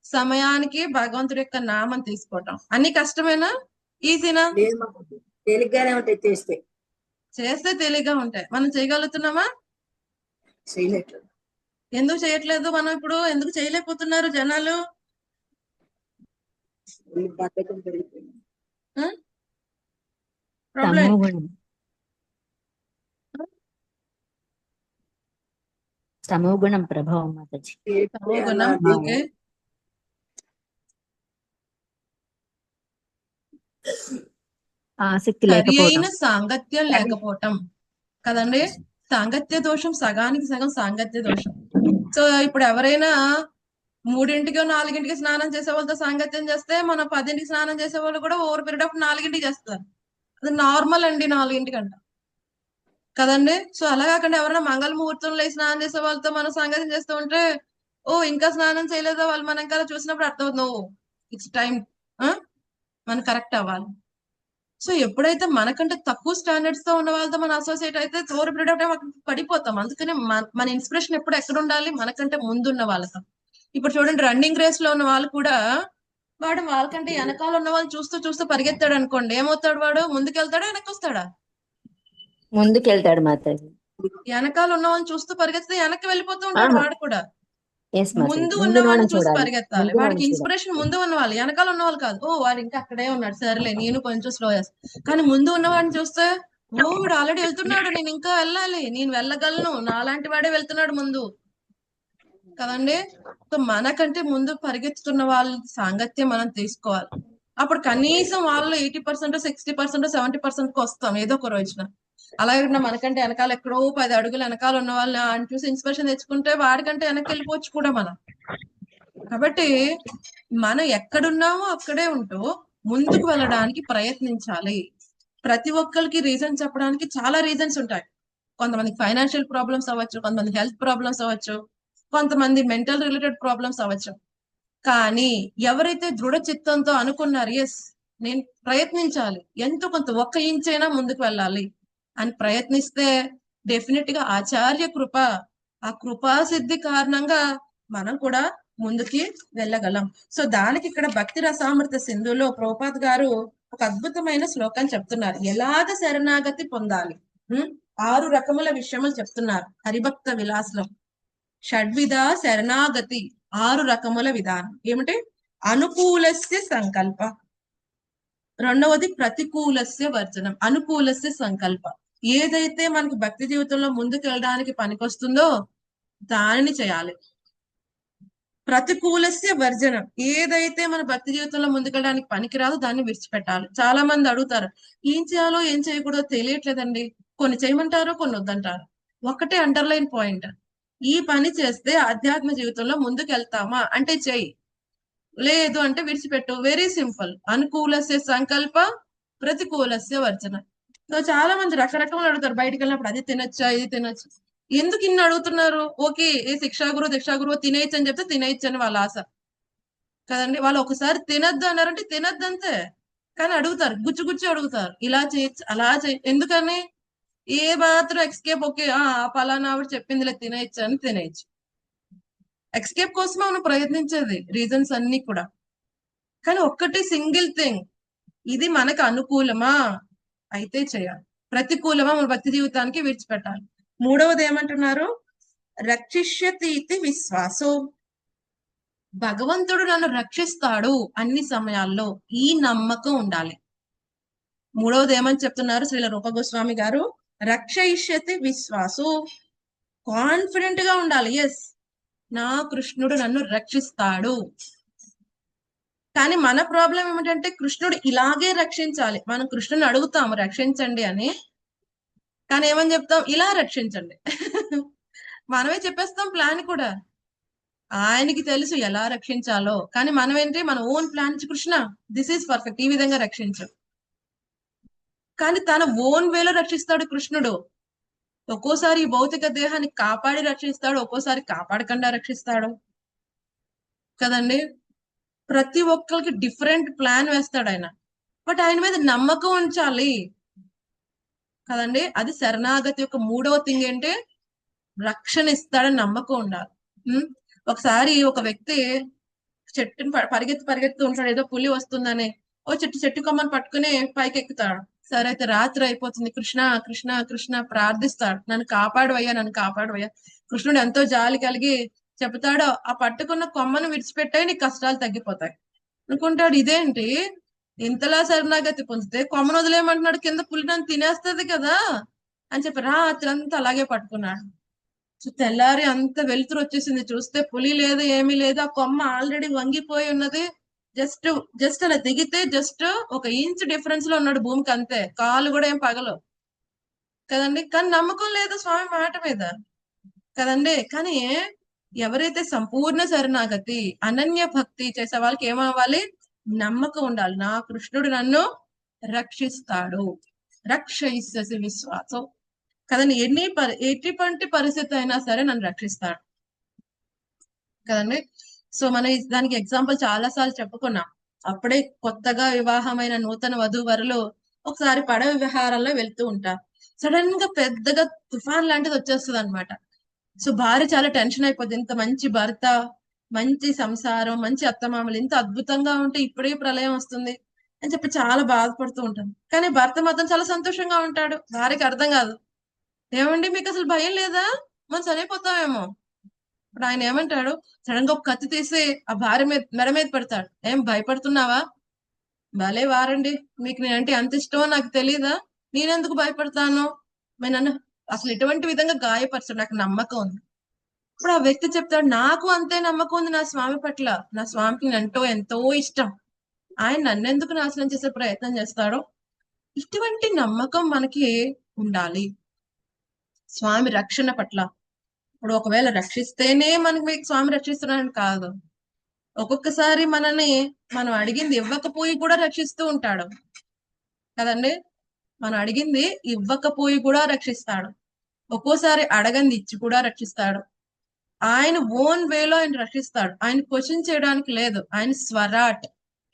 సమయానికి భగవంతుడి యొక్క నామం తీసుకోవటం, అన్ని కష్టమేనా ఈజీనా, తేలిగ్గానే ఉంటాయి, చేస్తే తేలిగ్గా ఉంటాయి. మనం చేయగలుగుతున్నామా, చేయలేదు. ఎందుకు చేయట్లేదు, మనం ఇప్పుడు ఎందుకు చేయలేకపోతున్నారు జనాలు, ప్రాబ్లం తమోగుణం, తమోగుణం ప్రభావం మాతాజీ. తమోగుణం. ఓకే, ఆసక్తి సరి లేకపోవడం, అయిన సాంగత్యం లేకపోవటం కదండి. సాంగత్య దోషం సగానికి సగం సాంగత్య దోషం. సో ఇప్పుడు ఎవరైనా 3ంటికో 4ంటికి స్నానం చేసే వాళ్ళతో సాంగత్యం చేస్తే మనం 10ంటికి స్నానం చేసే వాళ్ళు కూడా ఓవర్ పీరియడ్ ఆఫ్ 4ంటికి చేస్తారు. అది నార్మల్ అండి 4ంటికంట కదండి. సో అలా కాకుండా ఎవరైనా మంగళ ముహూర్తంలో స్నానం చేసే వాళ్ళతో మనం సాంగత్యం చేస్తూ ఉంటే ఓ ఇంకా స్నానం చేయలేదా వాళ్ళు మనం ఇంకా చూసినప్పుడు అర్థమవుతుంది ఓ ఇట్స్ టైం మనం కరెక్ట్ అవ్వాలి. సో ఎప్పుడైతే మనకంటే తక్కువ స్టాండర్డ్స్ తో ఉన్న వాళ్ళతో మనం అసోసియేట్ అయితే ఓవర్ పీరియడ్ ఆఫ్ టైం పడిపోతాం. అందుకని మన ఇన్స్పిరేషన్ ఎప్పుడు ఎక్కడ ఉండాలి? మనకంటే ముందున్న వాళ్ళతో. ఇప్పుడు చూడండి రన్నింగ్ రేస్ లో ఉన్న వాళ్ళు కూడా వాడు వాళ్ళకంటే వెనకాల ఉన్న వాళ్ళు చూస్తూ చూస్తూ పరిగెత్తాడు అనుకోండి, ఏమవుతాడు? వాడు ముందుకెళ్తాడా వెనక్కి వస్తాడా? ముందుకెళ్తాడు మాతాజీ. వెనకాల ఉన్న వాళ్ళని చూస్తూ పరిగెత్తితే వెనక్కి వెళ్ళిపోతూ ఉంటాడు ఆహా వాడు కూడా. ఎస్ మాతాజీ, ముందు ఉన్న ముందు వాళ్ళని వాళ్ళని చూసి చూడాలి, పరిగెత్తాలి. ముందు వాడికి వాళ్ళని చూడాలి. ఇన్స్పిరేషన్ ముందు ఉన్న వాళ్ళు, వెనకాల ఉన్న వాళ్ళు కాదు. ఓ వాడు ఇంకా అక్కడే ఉన్నాడు, సరేలే నేను కొంచెం స్లో చేస్తాను. కానీ ముందు ఉన్న వాడిని చూస్తే ఓ వాడు ఆల్రెడీ వెళ్తున్నాడు, నేను ఇంకా వెళ్ళాలి, నేను వెళ్ళగలను, నాలాంటి వాడే వెళ్తున్నాడు ముందు కదండి. సో మనకంటే ముందు పరిగెత్తుతున్న వాళ్ళ సాంగత్యం మనం తీసుకోవాలి. అప్పుడు కనీసం వాళ్ళు 80%, 60%, 70% వస్తాం ఏదో ఒక రోజున. అలాగే మనకంటే వెనకాల ఎక్కడో 10 అడుగులు వెనకాల ఉన్న వాళ్ళని ఆయన చూసి ఇన్స్పిరేషన్ తెచ్చుకుంటే వాడికంటే వెనక్కి వెళ్ళిపోవచ్చు కూడా మనం. కాబట్టి మనం ఎక్కడున్నామో అక్కడే ఉంటూ ముందుకు వెళ్ళడానికి ప్రయత్నించాలి. ప్రతి ఒక్కరికి రీజన్ చెప్పడానికి చాలా రీజన్స్ ఉంటాయి. కొంతమందికి ఫైనాన్షియల్ ప్రాబ్లమ్స్ అవ్వచ్చు, కొంతమంది హెల్త్ ప్రాబ్లమ్స్ అవ్వచ్చు, కొంతమంది మెంటల్ రిలేటెడ్ ప్రాబ్లమ్స్ అవ్వచ్చు. కానీ ఎవరైతే దృఢ చిత్తంతో అనుకున్నారు ఎస్ నేను ప్రయత్నించాలి, ఎంతో కొంత 1 ఇంచ్ అయినా ముందుకు వెళ్ళాలి అని ప్రయత్నిస్తే డెఫినెట్ గా ఆచార్య కృప, ఆ కృపా సిద్ధి కారణంగా మనం కూడా ముందుకి వెళ్ళగలం. సో దానికి ఇక్కడ భక్తి రసామృత సింధులో ప్రభుపాద్ గారు ఒక అద్భుతమైన శ్లోకం చెప్తున్నారు. ఎలాగ శరణాగతి పొందాలి 6 రకముల విషయములు చెప్తున్నారు హరిభక్త విలాస్లో. షడ్విధ శరణాగతి 6 రకముల విధానం ఏమిటి? అనుకూలస్య సంకల్ప, రెండవది ప్రతికూలస్య వర్జనం. అనుకూలస్య సంకల్ప ఏదైతే మనకు భక్తి జీవితంలో ముందుకు వెళ్ళడానికి పనికొస్తుందో దానిని చేయాలి. ప్రతికూలస్య వర్జనం ఏదైతే మన భక్తి జీవితంలో ముందుకెళ్ళడానికి పనికిరాదో దాన్ని విడిచిపెట్టాలి. చాలా మంది అడుగుతారు ఏం చేయాలో ఏం చేయకూడదో తెలియట్లేదండి, కొన్ని చేయమంటారు కొన్ని వద్దంటారు. ఒకటే అండర్లైన్ పాయింట్, ఈ పని చేస్తే ఆధ్యాత్మ జీవితంలో ముందుకు వెళ్తామా అంటే చెయ్యి, లేదు అంటే విడిచిపెట్టు. Very simple. అనుకూలస్య సంకల్ప, ప్రతికూలస్య వర్జన. సో చాలా మంది రకరకాలు అడుగుతారు బయటకు వెళ్ళినప్పుడు, అది తినొచ్చా ఇది తినొచ్చు. ఎందుకు ఇన్ని అడుగుతున్నారు? ఓకే ఏ దీక్షాగురు తినేయచ్చు అని చెప్తే తినేయచ్చు అని వాళ్ళ ఆశ కదండి. వాళ్ళు ఒకసారి తినద్దు అన్నారంటే తినద్దు అంతే. కానీ అడుగుతారు, గుచ్చి అడుగుతారు, ఇలా చేయొచ్చు అలా ఎందుకని? ఏ మాత్రం ఎక్స్కేప్ ఓకే పలానా ఆవిడ చెప్పిందిలే తినేయచ్చు అని తినేయచ్చు. ఎక్స్కేప్ కోసమే మనం ప్రయత్నించేది రీజన్స్ అన్ని కూడా. కానీ ఒక్కటి సింగిల్ థింగ్, ఇది మనకు అనుకూలమా అయితే చేయాలి, ప్రతికూలమా మన భక్తి జీవితానికి విడిచిపెట్టాలి. మూడవది ఏమంటున్నారు? రక్షిష్యతీతి విశ్వాసో, భగవంతుడు నన్ను రక్షిస్తాడు అన్ని సమయాల్లో, ఈ నమ్మకం ఉండాలి. మూడవది ఏమని చెప్తున్నారు శ్రీల రూప గోస్వామి గారు? రక్షయిష్యతి విశ్వాసు, కాన్ఫిడెంట్ గా ఉండాలి. ఎస్ నా కృష్ణుడు నన్ను రక్షిస్తాడు. కానీ మన ప్రాబ్లం ఏమిటంటే కృష్ణుడు ఇలాగే రక్షించాలి. మనం కృష్ణుని అడుగుతాము రక్షించండి అని, కానీ ఏమని చెప్తాం? ఇలా రక్షించండి మనమే చెప్పేస్తాం ప్లాన్ కూడా. ఆయనకి తెలుసు ఎలా రక్షించాలో, కానీ మనం ఏంటి మన ఓన్ ప్లాన్ ఇచ్చి కృష్ణ దిస్ ఈజ్ పర్ఫెక్ట్, ఈ విధంగా రక్షించు. కానీ తన ఓన్ వేలో రక్షిస్తాడు కృష్ణుడు. ఒక్కోసారి ఈ భౌతిక దేహాన్ని కాపాడి రక్షిస్తాడు, ఒక్కోసారి కాపాడకుండా రక్షిస్తాడు కదండి. ప్రతి ఒక్కరికి డిఫరెంట్ ప్లాన్ వేస్తాడు ఆయన. బట్ ఆయన మీద నమ్మకం ఉంచాలి కదండి. అది శరణాగతి యొక్క మూడవ థింగ్ ఏంటి? రక్షణ ఇస్తాడని నమ్మకం ఉండాలి. ఒకసారి ఒక వ్యక్తి చెట్టుని పరిగెత్తి ఉంటాడు, ఏదో పులి వస్తుందని ఓ చెట్టు కొమ్మని పట్టుకుని పైకి ఎక్కుతాడు. సరే అయితే రాత్రి అయిపోతుంది, కృష్ణ కృష్ణ కృష్ణ ప్రార్థిస్తాడు, నన్ను కాపాడువయ్యా నన్ను కాపాడువయ్యా. కృష్ణుడు ఎంతో జాలి కలిగి చెప్తాడు, ఆ పట్టుకున్న కొమ్మను విడిచిపెట్టాయి నీ కష్టాలు తగ్గిపోతాయి అనుకుంటాడు. ఇదేంటి ఇంతలా శరణాగతి పొందితే కొమ్మను వదిలేయమంటున్నాడు, కింద పులి నన్ను తినేస్తుంది కదా అని చెప్పి రాత్రి అంతా అలాగే పట్టుకున్నాడు. సో తెల్లారి అంత వెలుతురు వచ్చేసింది, చూస్తే పులి లేదు ఏమీ లేదు, ఆ కొమ్మ ఆల్రెడీ వంగిపోయి ఉన్నది. జస్ట్ అలా దిగితే జస్ట్ 1 ఇంచ్ డిఫరెన్స్ లో ఉన్నాడు భూమికి, అంతే. కాలు కూడా ఏం పగలవు కదండి. కానీ నమ్మకం లేదు స్వామి మాట మీద కదండి. కానీ ఎవరైతే సంపూర్ణ శరణాగతి అనన్య భక్తి చేసే వాళ్ళకి ఏమవ్వాలి? నమ్మకం ఉండాలి. నా కృష్ణుడు నన్ను రక్షిస్తాడు, రక్షయిస్యసి విశ్వాసం కదండి. ఎటువంటి పరిస్థితి అయినా సరే నన్ను రక్షిస్తాడు కదండి. సో మనం దానికి ఎగ్జాంపుల్ చాలా సార్లు చెప్పుకున్నాం. అప్పుడే కొత్తగా వివాహమైన నూతన వధూవరులు ఒకసారి పడవ విహారంలో వెళ్తూ ఉంటారు. సడన్ గా పెద్దగా తుఫాన్ లాంటిది వచ్చేస్తుంది అనమాట. సో భార్య చాలా టెన్షన్ అయిపోద్ది. ఇంత మంచి భర్త, మంచి సంసారం, మంచి అత్తమామలు ఇంత అద్భుతంగా ఉంటే ఇప్పుడే ప్రళయం వస్తుంది అని చెప్పి చాలా బాధపడుతూ ఉంటాను. కానీ భర్త మాత్రం చాలా సంతోషంగా ఉంటాడు. భార్యకి అర్థం కాదు. ఏమండి మీకు అసలు భయం లేదా? మనం చనిపోతామేమో. ఇప్పుడు ఆయన ఏమంటాడు? సడన్ గా ఒక కత్తి తీసి ఆ భార్య మీద మెడ మీద పెడతాడు. ఏం భయపడుతున్నావా? భలే వారండి, మీకు నేనంటే అంత ఇష్టమో నాకు తెలీదా? నేనెందుకు భయపడతాను? నన్ను అసలు ఎటువంటి విధంగా గాయపరచాడు, నాకు నమ్మకం ఉంది. ఇప్పుడు ఆ వ్యక్తి చెప్తాడు, నాకు అంతే నమ్మకం ఉంది నా స్వామి పట్ల. నా స్వామికి నేనంటో ఎంతో ఇష్టం. ఆయన నన్నెందుకు నాశనం చేసే ప్రయత్నం చేస్తాడో? ఇటువంటి నమ్మకం మనకి ఉండాలి స్వామి రక్షణ పట్ల. ఇప్పుడు ఒకవేళ రక్షిస్తేనే మనకి స్వామి రక్షిస్తున్నాడని కాదు. ఒక్కొక్కసారి మనల్ని మనం అడిగింది ఇవ్వకపోయి కూడా రక్షిస్తూ ఉంటాడు కదండి. మనం అడిగింది ఇవ్వకపోయి కూడా రక్షిస్తాడు. ఒక్కోసారి అడగంది ఇచ్చి కూడా రక్షిస్తాడు. ఆయన ఓన్ వేలో ఆయన రక్షిస్తాడు. ఆయన క్వశ్చన్ చేయడానికి లేదు. ఆయన స్వరాట్,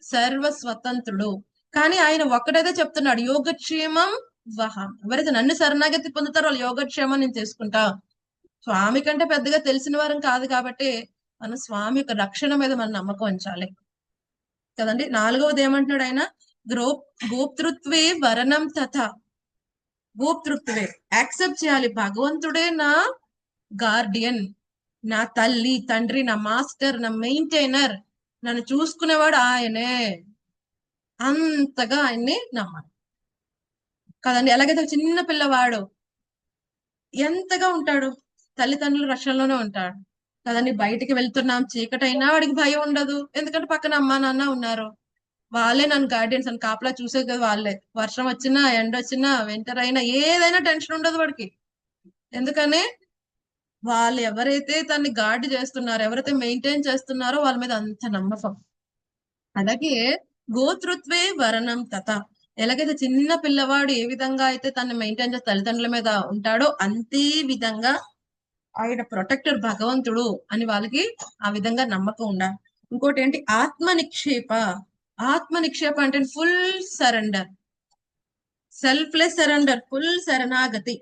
సర్వ స్వతంత్రుడు. కానీ ఆయన ఒక్కడైతే చెప్తున్నాడు, యోగక్షేమం వహం. ఎవరైతే నన్ను శరణాగతి పొందుతారో వాళ్ళు యోగక్షేమం నేను చేసుకుంటా. స్వామి కంటే పెద్దగా తెలిసిన వారం కాదు కాబట్టి మనం స్వామి యొక్క రక్షణ మీద మన నమ్మకం ఉంచాలి కదండి. 4వది ఏమంటున్నాడు ఆయన? గోప్తృత్వే వరణం తథ. గోప్తృత్వే యాక్సెప్ట్ చేయాలి. భగవంతుడే నా గార్డియన్, నా తల్లి తండ్రి, నా మాస్టర్, నా మెయింటైనర్, నన్ను చూసుకునేవాడు ఆయనే. అంతగా ఆయన్ని నమ్మాలి కదండి. అలాగైతే చిన్న పిల్లవాడు ఎంతగా ఉంటాడు? తల్లిదండ్రుల రక్షణలోనే ఉంటాడు కదండి. బయటికి వెళ్తున్నాం, చీకటైనా వాడికి భయం ఉండదు. ఎందుకంటే పక్కన అమ్మా నాన్న ఉన్నారు. వాళ్ళే నన్ను గార్డియన్స్ అని కాపలా చూసేది కదా వాళ్ళే. వర్షం వచ్చినా, ఎండ వచ్చినా, వింటర్ అయినా ఏదైనా టెన్షన్ ఉండదు వాడికి. ఎందుకని వాళ్ళు ఎవరైతే తన్ని గార్డ్ చేస్తున్నారో, ఎవరైతే మెయింటైన్ చేస్తున్నారో వాళ్ళ మీద అంత నమ్మకం. అలాగే గోతృత్వే వరణం తథ. ఎలాగైతే చిన్న పిల్లవాడు ఏ విధంగా అయితే తను మెయింటైన్ చేసి తల్లిదండ్రుల మీద ఉంటాడో అంతే విధంగా ఆయన ప్రొటెక్టర్ భగవంతుడు అని వాళ్ళకి ఆ విధంగా నమ్మకం ఉండాలి. ఇంకోటి ఏంటి? ఆత్మ నిక్షేప. ఆత్మ నిక్షేప అంటే full surrender, selfless surrender, full శరణాగతి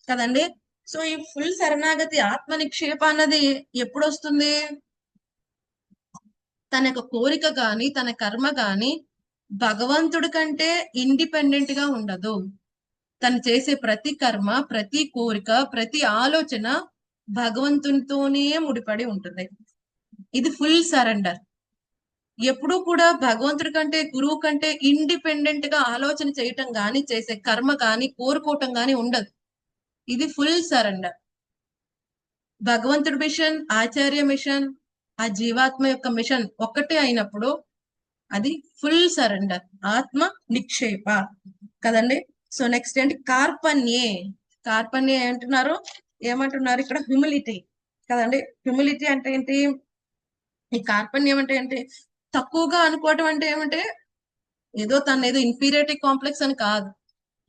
కదండి. సో ఈ ఫుల్ శరణాగతి, ఆత్మ నిక్షేప అన్నది ఎప్పుడు వస్తుంది? తన యొక్క కోరిక గాని తన కర్మ గాని భగవంతుడి కంటే ఇండిపెండెంట్ గా ఉండదు. తను చేసే ప్రతి కర్మ, ప్రతి కోరిక, ప్రతి ఆలోచన భగవంతునితోనే ముడిపడి ఉంటుంది. ఇది ఫుల్ సరెండర్. ఎప్పుడూ కూడా భగవంతుడి కంటే, గురువు కంటే ఇండిపెండెంట్ గా ఆలోచన చేయటం గాని, చేసే కర్మ గాని, కోరుకోవటం గాని ఉండదు. ఇది ఫుల్ సరెండర్. భగవంతుడి మిషన్, ఆచార్య మిషన్, ఆ జీవాత్మ యొక్క మిషన్ ఒక్కటే అయినప్పుడు అది ఫుల్ సరెండర్, ఆత్మ నిక్షేప కదండి. సో నెక్స్ట్ ఏంటి? కార్పణ్యే. కార్పణ్యే ఏమంటున్నారు ఇక్కడ? హ్యూమిలిటీ కదండి. హ్యూమిలిటీ అంటే ఏంటి? ఈ కార్పణ్యం అంటే ఏంటి? తక్కువగా అనుకోవటం అంటే ఏమంటే ఏదో ఇన్ఫీరియారిటీ కాంప్లెక్స్ అని కాదు.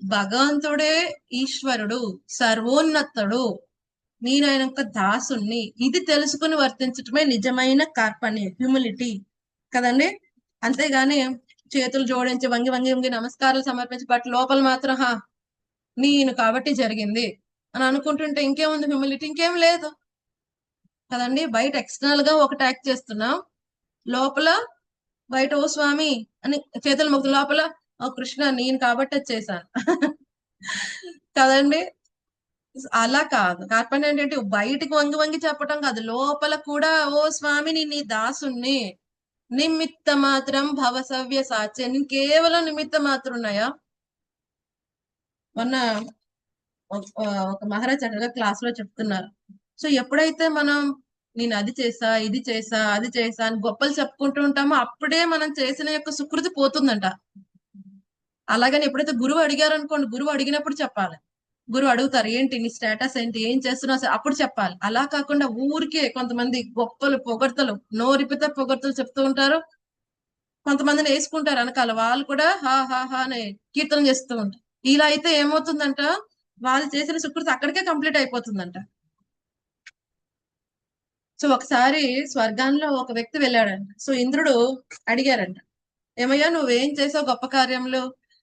భగవంతుడే ఈశ్వరుడు, సర్వోన్నతుడు, నేను ఆయన యొక్క దాసుణ్ణి, ఇది తెలుసుకుని వర్తించటమే నిజమైన కార్పణ్యం, హ్యూమిలిటీ కదండి. అంతేగాని చేతులు జోడించి వంగి వంగి వంగి నమస్కారాలు సమర్పించి బట్ లోపల మాత్రం నేను కాబట్టి జరిగింది అని అనుకుంటుంటే ఇంకేముంది? హ్యూమిలిటీ ఇంకేం లేదు కదండి. బయట ఎక్స్టర్నల్ గా ఒకటి యాక్ట్ చేస్తున్నాం, లోపల బయట ఓ స్వామి అని చేతులు మొక్కు, లోపల ఓ కృష్ణ నేను కాబట్టి అది చేశాను కదండి. అలా కాదు. కార్పణ్యం ఏంటంటే బయటికి వంగి వంగి చెప్పటం కాదు, లోపల కూడా ఓ స్వామి నీ దాసుణ్ణి, నిమిత్త మాత్రం భవసవ్య సాచే. నేను కేవలం నిమిత్త మాత్రం ఉన్నాయా. మొన్న ఒక మహారాజ్ చక్కగా క్లాస్ లో చెప్తున్నారు. సో ఎప్పుడైతే మనం నేను అది చేసా, ఇది చేసా, అది చేసా అని గొప్పలు చెప్పుకుంటూ ఉంటామో అప్పుడే మనం చేసిన యొక్క సుకృతి పోతుందంట. అలాగని ఎప్పుడైతే గురువు అడిగారు అనుకోండి, గురువు అడిగినప్పుడు చెప్పాలి. గురు అడుగుతారు, ఏంటి నీ స్టేటస్ ఏంటి, ఏం చేస్తున్నావు, అప్పుడు చెప్పాలి. అలా కాకుండా ఊరికే కొంతమంది గొప్పలు పొగడ్తలు, నోరిపితే పొగడ్తలు చెప్తూ ఉంటారు. కొంతమందిని వేసుకుంటారు వెనకాల, వాళ్ళు కూడా హా హా హా అని కీర్తన చేస్తూ ఉంటారు. ఇలా అయితే ఏమవుతుందంట, వాళ్ళు చేసిన సుకృతి అక్కడికే కంప్లీట్ అయిపోతుందంట. సో ఒకసారి స్వర్గంలో ఒక వ్యక్తి వెళ్ళాడంట. సో ఇంద్రుడు అడిగారంట, ఏమయ్యా నువ్వేం చేసావు గొప్ప కార్యములు?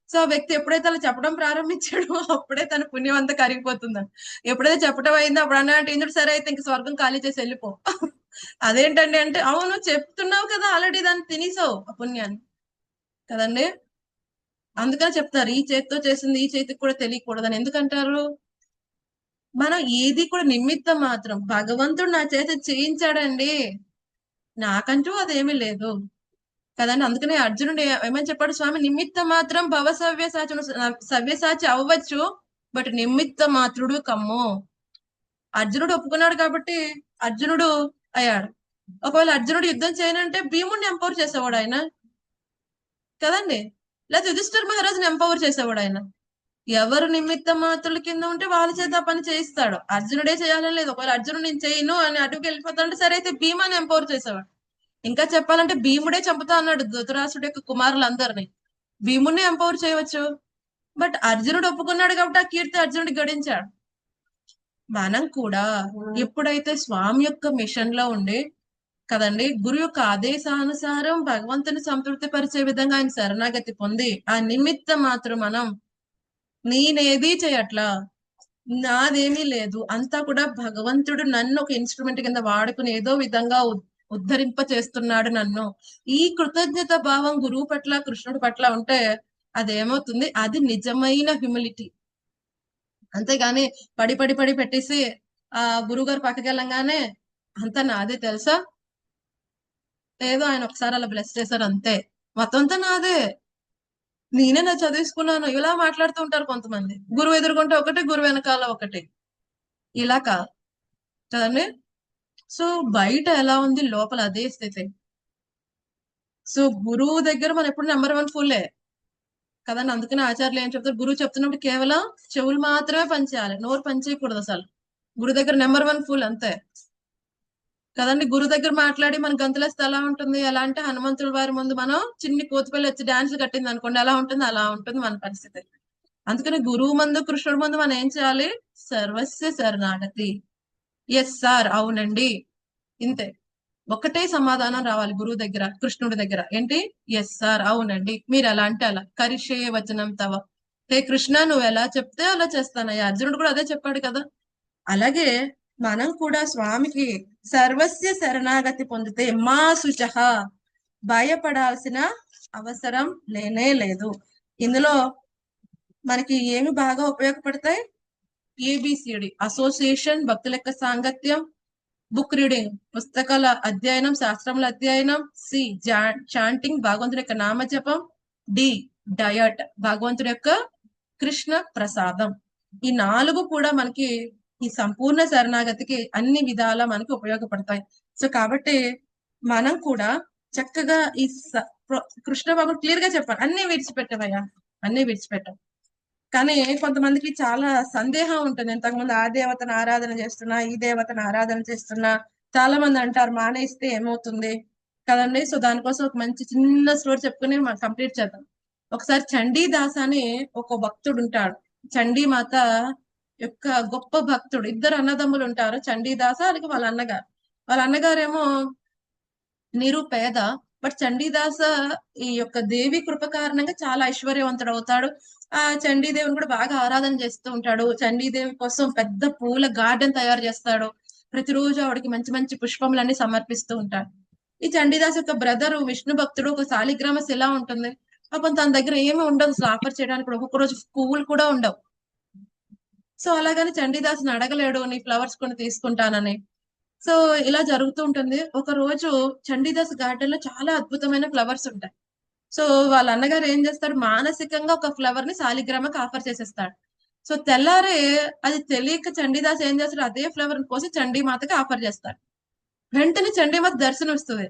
సో ఆ వ్యక్తి ఎప్పుడైతే అలా చెప్పడం ప్రారంభించాడో అప్పుడే తన పుణ్యం అంతా కరిగిపోతుందంట. ఎప్పుడైతే చెప్పడం అయిందో అప్పుడు అన్నట్టు ఇంద్రుడు, సరే అయితే ఇంక స్వర్గం ఖాళీ చేసి వెళ్ళిపో. అదేంటండి అంటే, అవును చెప్తున్నావు కదా, ఆల్రెడీ దాన్ని తినేసావు ఆ పుణ్యాన్ని కదండి. అందుకని చెప్తారు, ఈ చేతితో చేసింది ఈ చేతికి కూడా తెలియకూడదని. ఎందుకంటారు, మనం ఏది కూడా నిమిత్తం మాత్రం. భగవంతుడు నా చేత చేయించాడండి, నాకంటూ అదేమీ లేదు కదండి. అందుకనే అర్జునుడు ఏమని చెప్పాడు, స్వామి నిమిత్త మాత్రం భవ సవ్యసాచి, సవ్యసాచి అవ్వచ్చు బట్ నిమిత్త మాత్రుడు కమ్ము. అర్జునుడు ఒప్పుకున్నాడు కాబట్టి అర్జునుడు అయ్యాడు. ఒకవేళ అర్జునుడు యుద్ధం చేయనంటే భీముడిని ఎంపవర్ చేసేవాడు ఆయన కదండి, లేదా యుధిష్ఠిర మహారాజుని ఎంపవర్ చేసేవాడు ఆయన. ఎవరు నిమిత్త మాత్రుల కింద ఉంటే వాళ్ళ చేత ఆ పని చేయిస్తాడు. అర్జునుడే చేయాలని లేదు. ఒకవేళ అర్జునుడు నేను చేయను అని అటుకు వెళ్ళిపోతాడంటే సరే అయితే భీమాని ఎంపవర్ చేసేవాడు. ఇంకా చెప్పాలంటే భీముడే చంపుతా అన్నాడు ధృతరాష్ట్రుడి యొక్క కుమారులందరినీ, భీముడిని ఎంపవర్ చేయవచ్చు. బట్ అర్జునుడు ఒప్పుకున్నాడు కాబట్టి ఆ కీర్తి అర్జునుడికి గడించాడు. మనం కూడా ఎప్పుడైతే స్వామి యొక్క మిషన్ లో ఉండి కదండి, గురు యొక్క ఆదేశానుసారం భగవంతుని సంతృప్తి పరిచే విధంగా ఆయన శరణాగతి పొంది ఆ నిమిత్తం మాత్రం మనం నేనేది చేయట్లా, నాదేమీ లేదు, అంతా కూడా భగవంతుడు నన్ను ఒక ఇన్స్ట్రుమెంట్ కింద వాడుకుని ఏదో విధంగా ఉద్ధరింప చేస్తున్నాడు నన్ను, ఈ కృతజ్ఞత భావం గురువు పట్ల కృష్ణుడి పట్ల ఉంటే అదేమవుతుంది, అది నిజమైన హ్యూమిలిటీ. అంతేగాని పడి పడి పడి పెట్టేసి ఆ గురువు గారు పక్కకి వెళ్ళంగానే అంతా నాదే తెలుసా, ఏదో ఆయన ఒకసారి అలా బ్లెస్ చేశారు అంతే, మొత్తం అంతా నాదే, నేనే నా చదివించుకున్నాను, ఇలా మాట్లాడుతూ ఉంటారు కొంతమంది. గురువు ఎదుర్కొంటే ఒకటి, గురువు వెనకాల ఒకటి, ఇలా కాదు కదండి. సో బయట ఎలా ఉంది, లోపల అదే స్థితి. సో గురువు దగ్గర మనం ఎప్పుడు నెంబర్ 1 ఫుల్లే కదండి. అందుకని ఆచార్యులు ఏం చెప్తారు, గురువు చెప్తున్నప్పుడు కేవలం చెవులు మాత్రమే పనిచేయాలి, నోరు పనిచేయకూడదు అసలు. గురువు దగ్గర నెంబర్ 1 ఫుల్ అంతే కదండి. గురువు దగ్గర మాట్లాడి మన గంతులేస్తే ఎలా ఉంటుంది, ఎలా అంటే హనుమంతుల వారి ముందు మనం చిన్ని కోతిపల్లి వచ్చి డాన్సులు కట్టింది అనుకోండి, ఎలా ఉంటుంది, అలా ఉంటుంది మన పరిస్థితి. అందుకని గురువు ముందు కృష్ణుడి ముందు మనం ఏం చేయాలి, సర్వస్య శరణాగతి. ఎస్ సార్, అవునండి, ఇంతే, ఒకటే సమాధానం రావాలి గురువు దగ్గర కృష్ణుడి దగ్గర, ఏంటి, ఎస్ సార్, అవునండి, మీరు ఎలా అంటే అలా, కరిషే వచనం తవ, హే కృష్ణ నువ్వు ఎలా చెప్తే అలా చేస్తానయ్యా. అర్జునుడు కూడా అదే చెప్పాడు కదా. అలాగే మనం కూడా స్వామికి సర్వస్య శరణాగతి పొందితే మా శుచః, భయపడాల్సిన అవసరం లేనే లేదు. ఇందులో మనకి ఏమి బాగా ఉపయోగపడతాయి, ఏబిసిడి, అసోసియేషన్, భక్తుల యొక్క సాంగత్యం, బుక్ రీడింగ్, పుస్తకాల అధ్యయనం, శాస్త్రముల అధ్యయనం, సి చాంటింగ్, భగవంతుడి యొక్క నామజపం, డి డయట్, భగవంతుడి యొక్క కృష్ణ ప్రసాదం. ఈ 4 కూడా మనకి ఈ సంపూర్ణ శరణాగతికి అన్ని విధాలా మనకి ఉపయోగపడతాయి. సో కాబట్టి మనం కూడా చక్కగా ఈ కృష్ణ భగవాన్ క్లియర్ గా చెప్పారు, అన్ని విడిచిపెట్టవయ్యా, అన్ని విడిచిపెట్టాం. కానీ కొంతమందికి చాలా సందేహం ఉంటుంది, ఇంతకుముందు ఆ దేవతను ఆరాధన చేస్తున్నా, ఈ దేవతను ఆరాధన చేస్తున్నా. చాలా మంది అంటారు మానేస్తే ఏమవుతుంది కదండి. సో దానికోసం ఒక మంచి చిన్న స్టోరీ చెప్పుకుని మనం కంప్లీట్ చేద్దాం. ఒకసారి చండీదాస్ అని ఒక భక్తుడు ఉంటాడు, చండీమాత యొక్క గొప్ప భక్తుడు. 2 అన్నదమ్ములు ఉంటారు, చండీదాస అలాగే వాళ్ళ అన్నగారు. వాళ్ళ అన్నగారేమో నిరుపేద, బట్ చండీదాస ఈ యొక్క దేవి కృప కారణంగా చాలా ఐశ్వర్యవంతుడు అవుతాడు. ఆ చండీదేవిని కూడా బాగా ఆరాధన చేస్తూ ఉంటాడు. చండీదేవి కోసం పెద్ద పూల గార్డెన్ తయారు చేస్తాడు. ప్రతిరోజు ఆవిడకి మంచి మంచి పుష్పములన్నీ సమర్పిస్తూ ఉంటాడు. ఈ చండీదాస్ యొక్క బ్రదరు విష్ణు భక్తుడు ఒక శాలిగ్రామ శిల ఉంటుంది. పాపం తన దగ్గర ఏమి ఉండదు అసలు ఆఫర్ చేయడానికి, ఒక్కొక్క రోజు పువ్వులు కూడా ఉండవు. సో అలాగని చండీదాస్ని అడగలేడు, నీ ఫ్లవర్స్ కొని తీసుకుంటానని. సో ఇలా జరుగుతూ ఉంటుంది. ఒక రోజు చండీదాస్ గార్డెన్ లో చాలా అద్భుతమైన ఫ్లవర్స్ ఉంటాయి. సో వాళ్ళ అన్నగారు ఏం చేస్తాడు, మానసికంగా ఒక ఫ్లవర్ ని శాలిగ్రామకి ఆఫర్ చేసేస్తాడు. సో తెల్లారే అది తెలియక చండీదాస్ ఏం చేస్తాడు, అదే ఫ్లవర్ కోసి చండీమాతకి ఆఫర్ చేస్తాడు. వెంటనే చండీమాత దర్శనం ఇస్తుంది.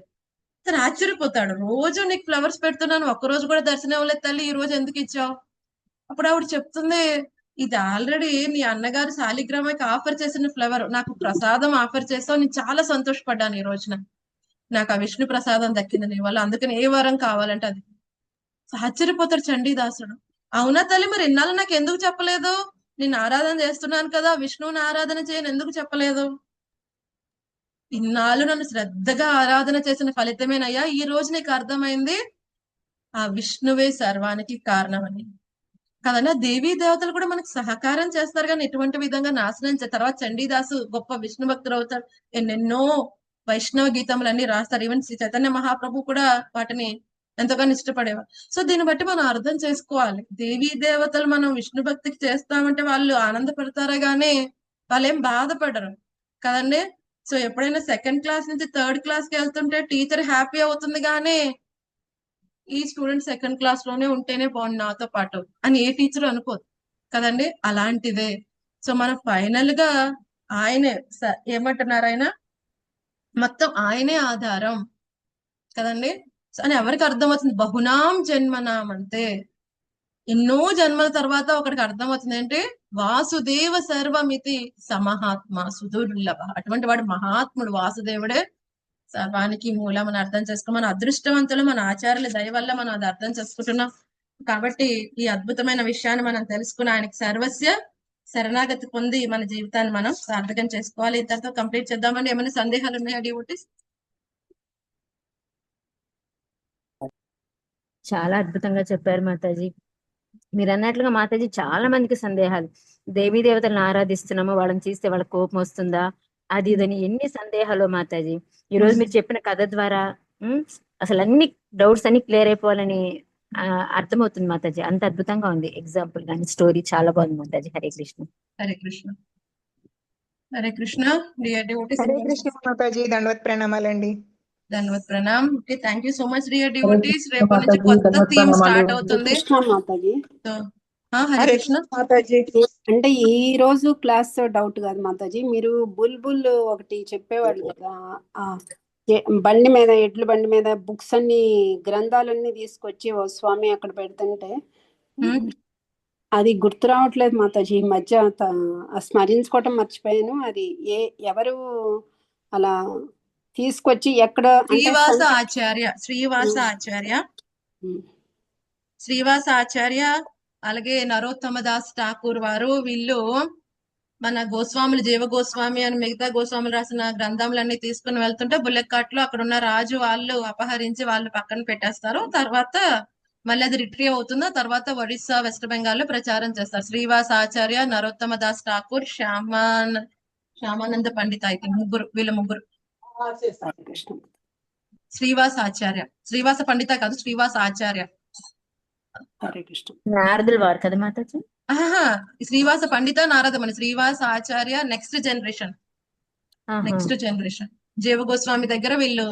తను ఆశ్చర్యపోతాడు, రోజు నీకు ఫ్లవర్స్ పెడుతున్నాను, ఒక్క రోజు కూడా దర్శనం ఇవ్వలేదు తల్లి, ఈ రోజు ఎందుకు ఇచ్చావు? అప్పుడు ఆవిడ చెప్తుంది, ఇది ఆల్రెడీ నీ అన్నగారు శాలిగ్రామకి ఆఫర్ చేసిన ఫ్లవర్. నాకు ప్రసాదం ఆఫర్ చేసావు, నేను చాలా సంతోషపడ్డాను ఈ రోజున. నాకు ఆ విష్ణు ప్రసాదం దక్కింది నీ వల్ల, అందుకని ఏ వరం కావాలంటే అది. ఆశ్చర్యపోతాడు చండీదాసుడు. అవునా తల్లి, మరి ఇన్నాళ్ళు నాకు ఎందుకు చెప్పలేదు? నేను ఆరాధన చేస్తున్నాను కదా, విష్ణువుని ఆరాధన చేయను ఎందుకు చెప్పలేదు? ఇన్నాళ్ళు నన్ను శ్రద్ధగా ఆరాధన చేసిన ఫలితమేనయ్యా ఈ రోజు నీకు అర్థమైంది ఆ విష్ణువే సర్వానికి కారణమని. కదన్నా, దేవీ దేవతలు కూడా మనకు సహకారం చేస్తారు కానీ ఎటువంటి విధంగా నాశనం తర్వాత చండీదాసు గొప్ప విష్ణు భక్తులు అవుతాడు. ఎన్నెన్నో వైష్ణవ గీతములన్నీ రాస్తారు. ఈవెన్ శ్రీ చైతన్య మహాప్రభు కూడా వాటిని ఎంతగానో ఇష్టపడేవారు. సో దీన్ని బట్టి మనం అర్థం చేసుకోవాలి, దేవీ దేవతలు మనం విష్ణు భక్తికి చేస్తామంటే వాళ్ళు ఆనందపడతారే గానీ వాళ్ళు ఏం బాధపడరు కదండి. సో ఎప్పుడైనా సెకండ్ క్లాస్ నుంచి థర్డ్ క్లాస్ కి వెళ్తుంటే టీచర్ హ్యాపీ అవుతుంది కానీ ఈ స్టూడెంట్ సెకండ్ క్లాస్ లోనే ఉంటేనే బాగుంది నాతో పాటు అని ఏ టీచర్ అనుకోదు కదండి. అలాంటిదే. సో మనం ఫైనల్ గా ఆయనే ఏమంటున్నారు, ఆయన మొత్తం ఆయనే ఆధారం కదండి. అని ఎవరికి అర్థమవుతుంది? బహునాం జన్మనాం అంటే ఎన్నో జన్మల తర్వాత ఒకడికి అర్థమవుతుంది ఏంటి, వాసుదేవ సర్వమితి సమహాత్మ సుదుర్లభ. అటువంటి వాడు మహాత్ముడు, వాసుదేవుడే సర్వానికి మూలం అని అర్థం చేసుకుని మన అదృష్టవంతులు, మన ఆచార్యుల దయ వల్ల మనం అది అర్థం చేసుకుంటున్నాం. కాబట్టి ఈ అద్భుతమైన విషయాన్ని మనం తెలుసుకుని ఆయనకి సర్వస్య శరణాగతి పొంది మన జీవితాన్ని మనం సార్థకం చేసుకోవాలి. ఇంతతో కంప్లీట్ చేద్దామండి. ఏమైనా సందేహాలు ఉన్నాయా డివోటీస్? చాలా అద్భుతంగా చెప్పారు మాతాజీ. మీరు అన్నట్లుగా మాతాజీ చాలా మందికి సందేహాలు, దేవీ దేవతలను ఆరాధిస్తున్నామో వాళ్ళని చూస్తే వాళ్ళకి కోపం వస్తుందా అది ఇదని ఎన్ని సందేహాలు మాతాజీ. ఈ రోజు మీరు చెప్పిన కథ ద్వారా అసలు అన్ని డౌట్స్ అన్ని క్లియర్ అయిపోవాలని అర్థమవుతుంది మాతాజీ. అంత అద్భుతంగా ఉంది ఎగ్జాంపుల్ కానీ స్టోరీ చాలా బాగుంది మాతాజీ. హరే కృష్ణ. హరే కృష్ణ. హరే కృష్ణ. హరే కృష్ణ మాతాజీ, దండవత్ ప్రణామాలండి. ధన్యవాద్ ప్రణామ్. Okay, thank you so much dear devotees. రేపటి నుంచి కొత్త థీమ్ స్టార్ట్ అవుతుంది. హరే కృష్ణ మాతాజీ. అంటే ఈ రోజు క్లాస్ డౌట్ కాదు మాతాజీ, మీరు బుల్బుల్ ఒకటి చెప్పేవాళ్ళు కదా, బండి మీద ఎడ్ల బండి మీద బుక్స్ అన్ని గ్రంథాలన్నీ తీసుకొచ్చి ఓ స్వామి అక్కడ పెడుతుంటే అది గుర్తు రావట్లేదు మాతాజీ. ఈ మధ్య స్మరించుకోవటం మర్చిపోయాను. అది ఎవరు అలా తీసుకొచ్చి ఎక్కడ? శ్రీవాస ఆచార్య, శ్రీవాస ఆచార్య అలాగే నరోత్తమ దాస్ ఠాకూర్ వారు, వీళ్ళు మన గోస్వాములు, జీవ గోస్వామి అని మిగతా గోస్వాములు రాసిన గ్రంథములన్నీ తీసుకుని వెళ్తుంటే బుల్లెట్ కార్ట్ లో అక్కడ ఉన్న రాజు వాళ్ళు అపహరించి వాళ్ళు పక్కన పెట్టేస్తారు. తర్వాత మళ్ళీ అది రిట్రీవ్ అవుతుందో తర్వాత ఒడిస్సా, వెస్ట్ బెంగాల్ లో ప్రచారం చేస్తారు. శ్రీవాస ఆచార్య, నరోత్తమ దాస్ ఠాకూర్, శ్యామానంద పండిత, అయితే వీళ్ళ ముగ్గురు. శ్రీవాస ఆచార్య, శ్రీవాస పండిత కాదు, శ్రీవాస ఆచార్య. నారదుల వారు కదా మాతాజీ. శ్రీవాస పండిత నారదమని, శ్రీవాస ఆచార్య నెక్స్ట్ జనరేషన్. జీవ గోస్వామి దగ్గర వీళ్ళు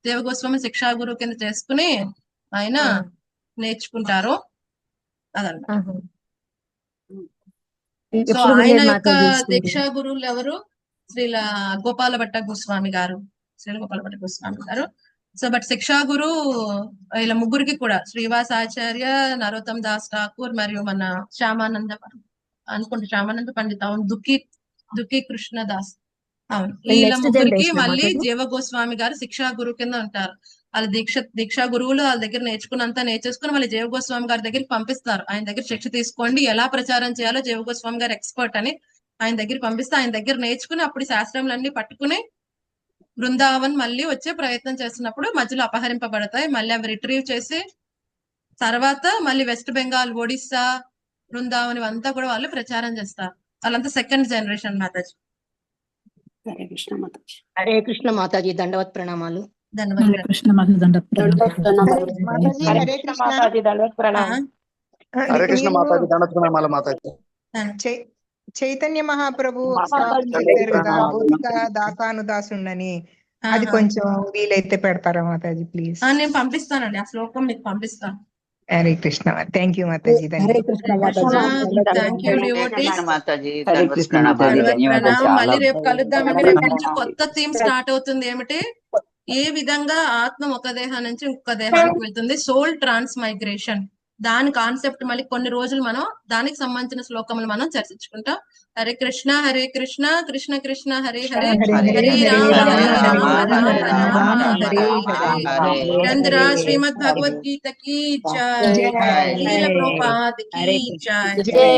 జీవ గోస్వామి శిక్షా గురువు కింద చేసుకుని ఆయన నేర్చుకుంటారు అదన్నమాట. సో ఆయన యొక్క దీక్షా గురువులు ఎవరు? శ్రీల గోపాల భట్ట గోస్వామి గారు, సో బట్ శిక్షా గురు ఇలా ముగ్గురికి కూడా శ్రీవాస ఆచార్య, నరోత్తమ్ దాస్ ఠాకూర్ మరియు మన శ్యామానంద పండిత, అవును, దుఃఖీ కృష్ణ దాస్, అవును, వీళ్ళ ముగ్గురికి మళ్ళీ జీవ గోస్వామి గారు శిక్షా గురువు కింద ఉంటారు. వాళ్ళ దీక్షా గురువులు వాళ్ళ దగ్గర నేర్చుకున్నంత నేర్చేసుకుని మళ్ళీ జీవ గోస్వామి గారి దగ్గరికి పంపిస్తారు. ఆయన దగ్గర శిక్ష తీసుకోండి, ఎలా ప్రచారం చేయాలో జీవ గోస్వామి గారు ఎక్స్పర్ట్ అని ఆయన దగ్గర పంపిస్తే ఆయన దగ్గర నేర్చుకుని అప్పుడు శాస్త్రములన్నీ పట్టుకుని బృందావన్ మళ్ళీ వచ్చే ప్రయత్నం చేస్తున్నప్పుడు మధ్యలో అపహరింపబడతాయి. మళ్ళీ అవి రిట్రీవ్ చేసి తర్వాత మళ్ళీ వెస్ట్ బెంగాల్, ఒడిస్సా, బృందావన్ ఇవంతా కూడా వాళ్ళు ప్రచారం చేస్తారు. వాళ్ళంతా సెకండ్ జనరేషన్ మాతాజీ. హరే కృష్ణ మాతాజీ. హరే కృష్ణ మాతాజీ, దండవత్ ప్రణామాలు. చైతన్య మహాప్రభు చెప్పారు కదా భౌతిక దాసానుదాసుండని, అది కొంచెం వీలైతే పెడతారా మాతాజీ ప్లీజ్? నేను పంపిస్తానండి, ఆ శ్లోకం మీకు పంపిస్తాను. హరే కృష్ణ. థ్యాంక్ యూ మాతాజీ. మళ్ళీ రేపు కలుద్దామండి. రేపు నుంచి కొత్త థీమ్ స్టార్ట్ అవుతుంది. ఏమిటి? ఏ విధంగా ఆత్మ ఒక దేహం నుంచి ఇంకొక దేహానికి వెళ్తుంది, సోల్ ట్రాన్స్మైగ్రేషన్. దాని కాన్సెప్ట్ మళ్ళీ కొన్ని రోజులు మనం దానికి సంబంధించిన శ్లోకములు మనం చర్చించుకుంటాం. హరే కృష్ణ కృష్ణ కృష్ణ హరే హరే హరే రామ రామ రామ హరే హరే. చంద్ర శ్రీమద్ భగవద్ గీత की जय, लीला प्रभुपाद की जय,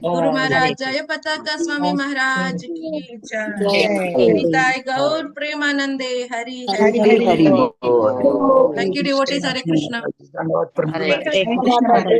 गुरु महाराज जय पताका स्वामी महाराज की जय, निताय गौर प्रेमानंदे हरि हरि बोल. Thank you devotees. Hare Krishna. దండవత్ Hare ప్రణామాలు.